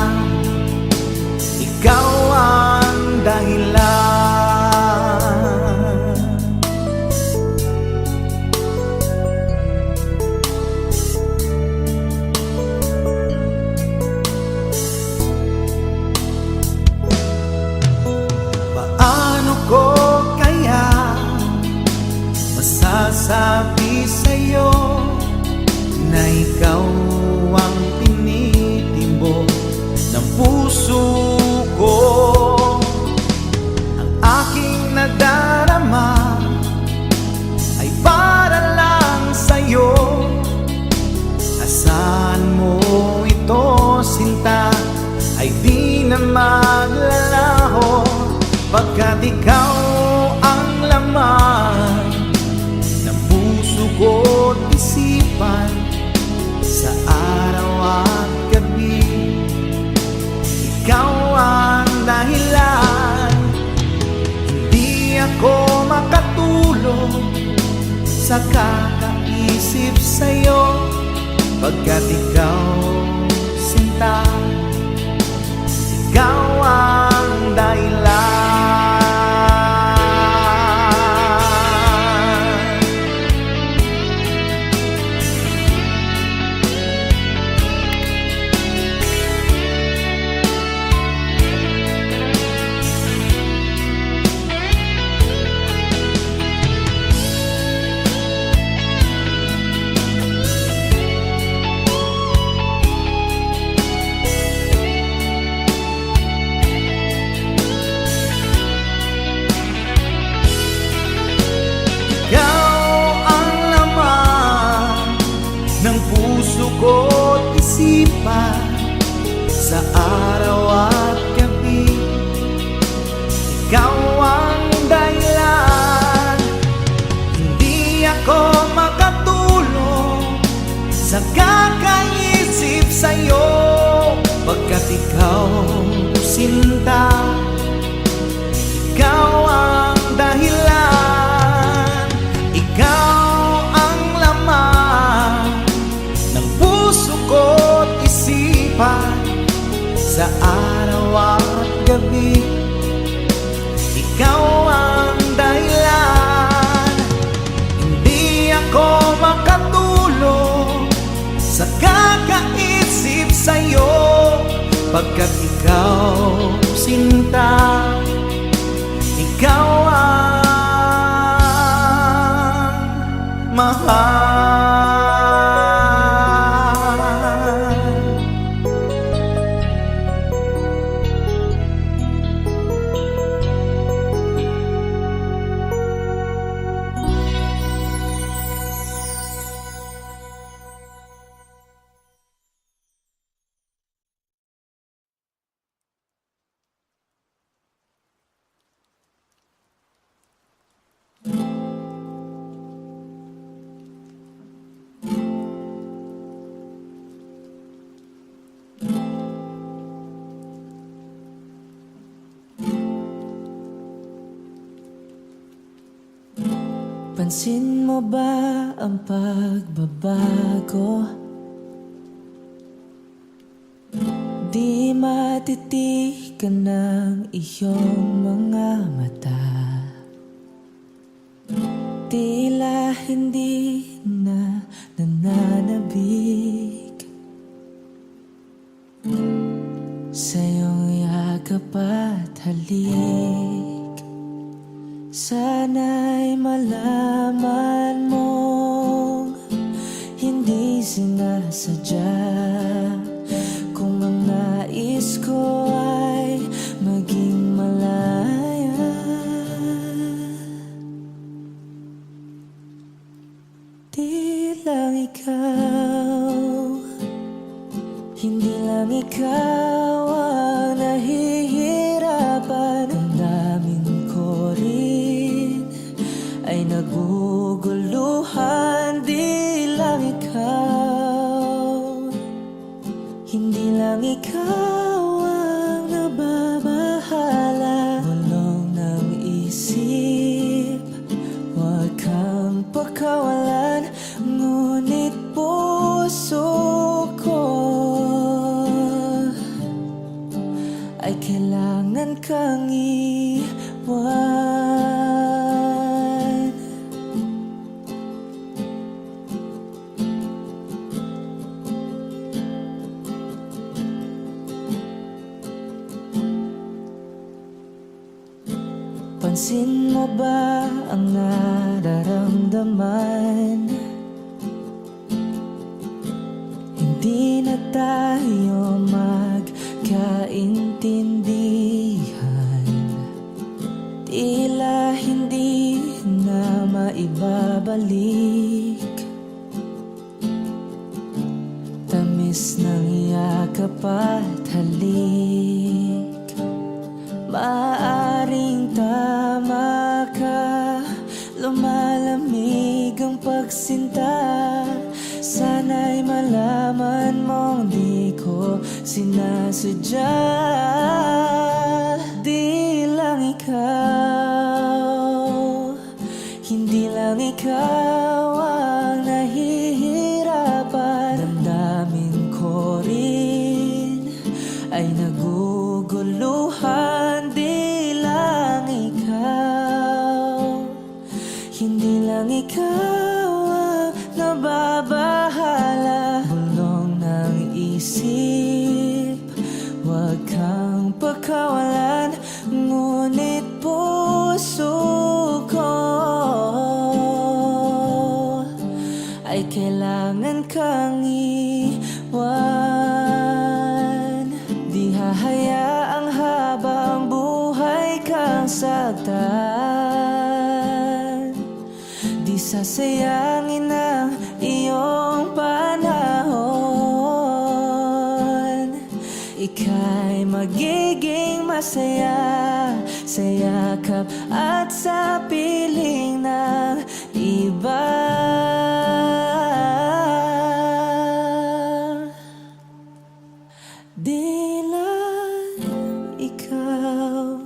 ikaw ang dahilan. Paano ko kaya masasabi sa'yo na ikaw ang tinitimbok ng puso ko? Ang aking nadarama ay para lang sa'yo. Asahan mo ito, sinta, ay di na maglalaho, pagkat ikaw ang laman ng puso ko't isipan, sa araw at gabi ikaw ang dahilan. Hindi ako makatulog sa kakaisip sa'yo, pagkat ikaw, sinta, ikaw ang dahilan. Ko't isipan, sa araw at gabi ikaw ang dahilan. Hindi ako makatulog sa kakaisip sa'yo, pagkat ikaw, sinta, ikaw ang dahilan. Ikaw ang laman ng puso ko't isipan, sa araw at gabi ikaw ang dahilan. Hindi ako makatulog sa kakaisip sa'yo, pagkat ikaw, sinta, ikaw ang mahal. Pansin mo ba ang pagbabago? Di matitigan ng iyong mga mata. Tila hindi na nananabik sa iyong yakap at halik. Sana'y malaman mong hindi sinasadya kung ang nais ko ay maging malaya. Di lang ikaw, hindi lang ikaw ang nahihirapan. Ang damdamin ko rin ay naguguluhan. Di lang ikaw, hindi lang ikaw ang nababahala. Bulong ng isip, huwag kang pakawalan. Ngunit puso ko ay kailangan kang iwan. Pansin mo ba ang nararamdaman? Hindi na tayo magkaintindihan. Tila hindi na maibabalik tamis ng yakap at halik. Maaring tama ka, lumalamig ang pagsinta. Sana'y malaman mong di ko sinasadya. Di lang ikaw, hindi lang ikaw ang nahihirapan. Damdamin ko rin ay naguguluhan. Di lang ikaw, hindi lang ikaw ang nababahala. Bulong ng isip, huwag kang pakawalan. Ngunit puso ko ay kailangan kang iwan. Di hahayaang habang buhay kang saktan. Di sasayangin ang iyong panahon. Ika'y magiging masaya sa yakap at sa piling ng iba. Di lang ikaw,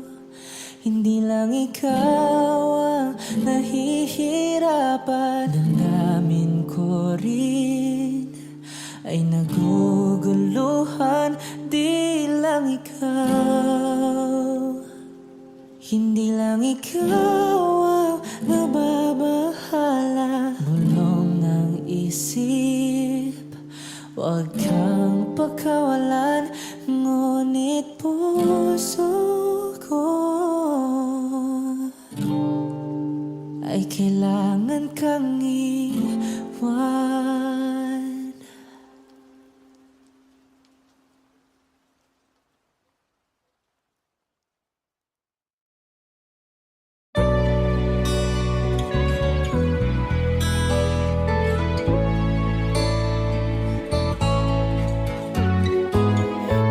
hindi lang ikaw ang nahihirapan. Damdamin ko rin ay naguguluhan. Di lang ikaw, hindi lang ikaw ang nababahala. Bulong ng isip, huwag kang pakawalan. Ngunit puso ko ay kailangan kang iwan.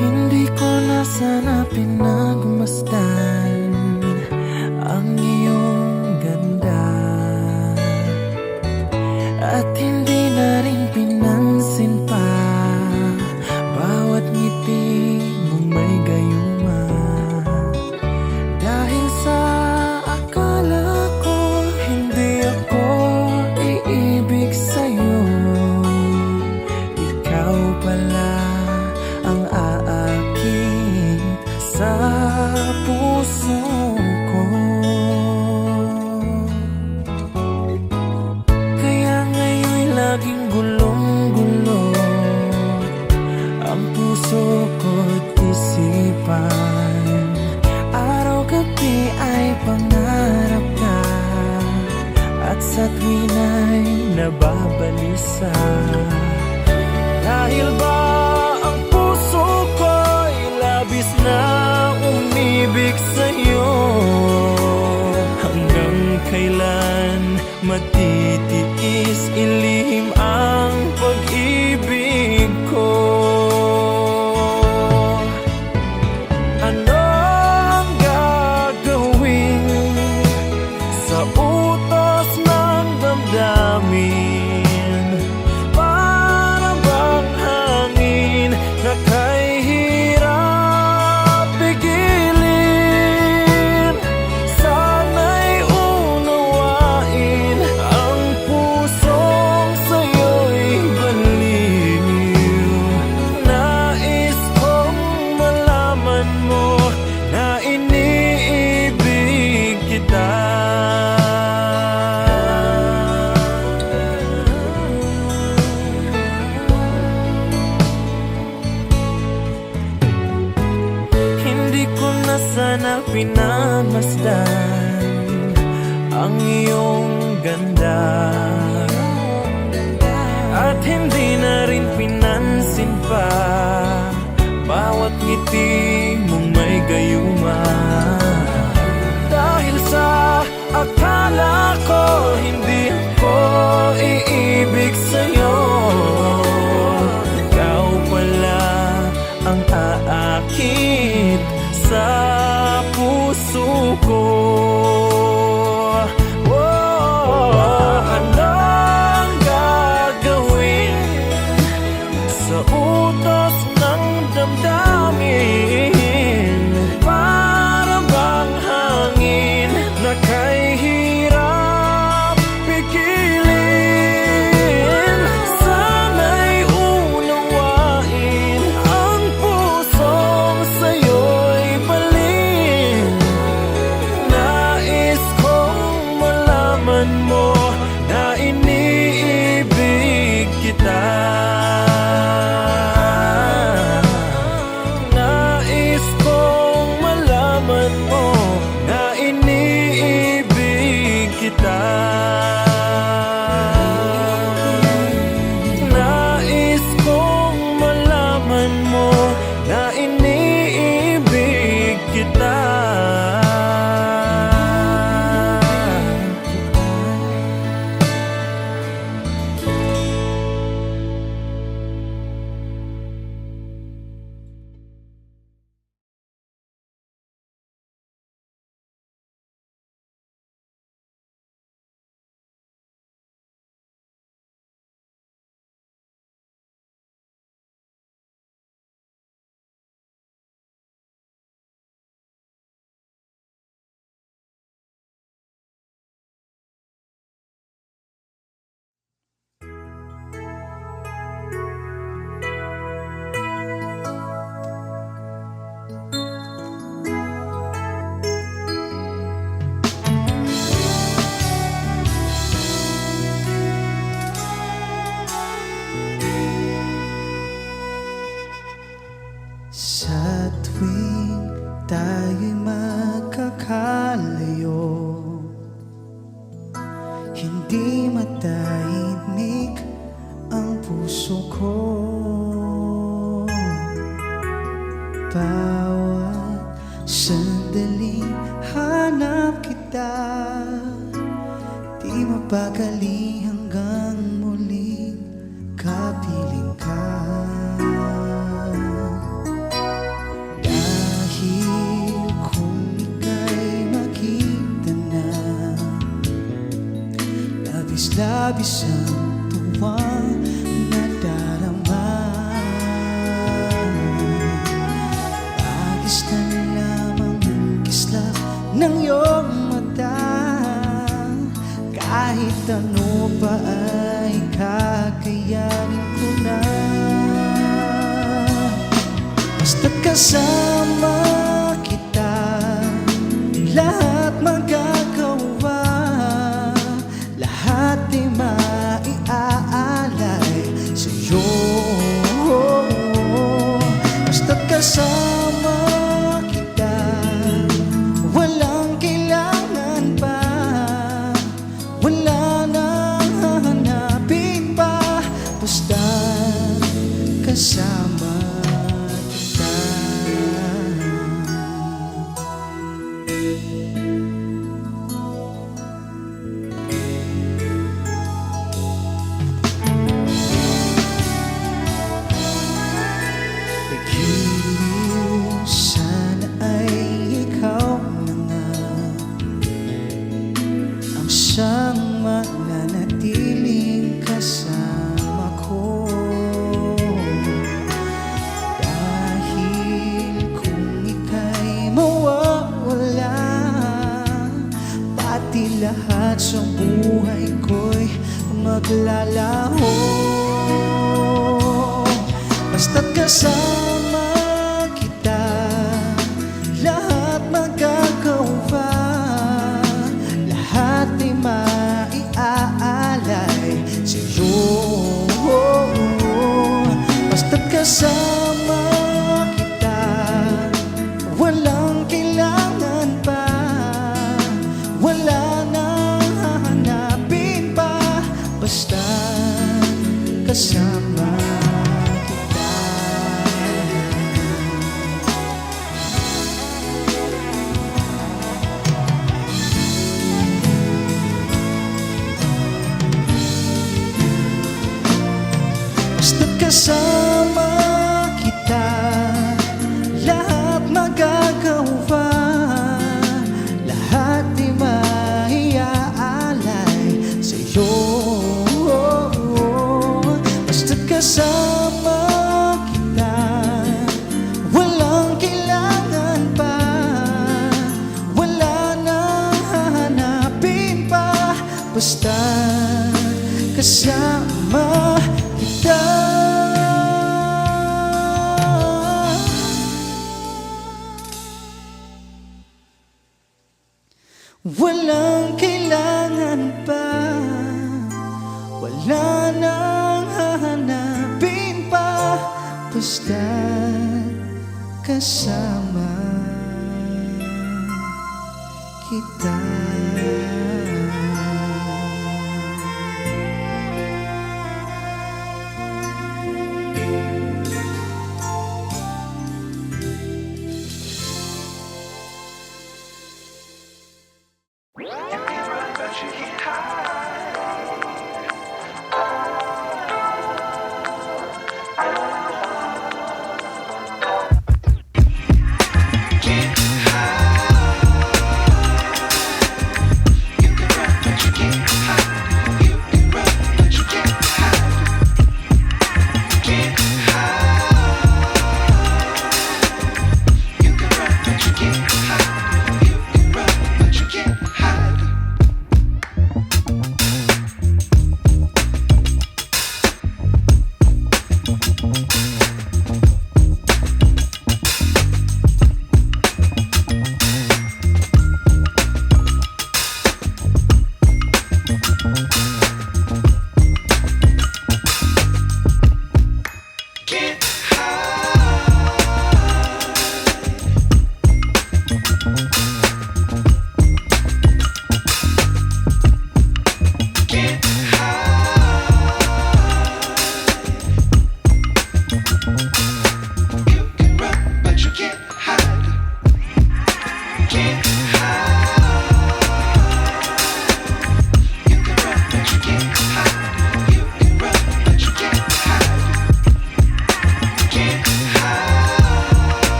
Hindi ko na sana pinagmasdan ang iyong ganda, at hindi na rin pinansin pa bawat ngiti mong may gayuma. Dahil sa akala ko hindi ako bituin ay nababalisa. Dahil ba ang puso ko'y labis na umibig sa'yo? Hanggang kailan matitiis ilihim ang pag-ibig ko? Ano ang gagawin sa utos ng damdamin? Para bang hangin na kay hirap pigilin? Sana'y unawain ang pusong sa'yo'y baliw. Nais kong malaman mo na iniibig kita. Hindi ko na sana pinagmasdan ang iyong ganda, at hindi na rin pinansin pa bawat ngiti mong may gayuma. Dahil sa akala ko hindi ako iibig sa'yo, ikaw pala ang aakit sa puso ko. Ano ang gagawin sa utos ng damdamin? Para bang hangin na kay hirap pigilin? Sana'y unawain ang pusong sa'yo'y baliw. Nais kong malaman mo na iniibig kita. Nais kong malaman mo na iniibig kita. Nais kong malaman mo na iniibig kita. Sa tuwing tayo'y magkakalayo, hindi matahimik ang puso ko. Bawat sandaling hanap kita, di mapakali hanggang muling kapiling ka. Dahil kung ika'y makita na, labis-labis ang tuwang nadarama. Bagis na lamang ang kislap ng iyong mata, kahit ano pa ay kakayanin ko na. Basta't kasama kita, lahat magagawa, lahat ay maiaalay sa'yo. Basta't kasama kita, walang kailangan pa, wala na maglalaho. Basta't kasama kita, lahat magagawa, lahat ay maiaalay sa'yo. Basta't kasama kita, walang kailangan pa, wala nang hahanapin pa. Basta kasama kita. Basta't kasama kita, lahat magagawa, lahat di maiaalay sa'yo. Basta't kasama kita, walang kailangan pa, wala nang hahanapin pa. Basta kasama kita. Walang kailangan pa, wala nang hahanapin pa. Basta kasama kita. You can run, but you can't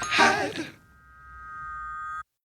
hide.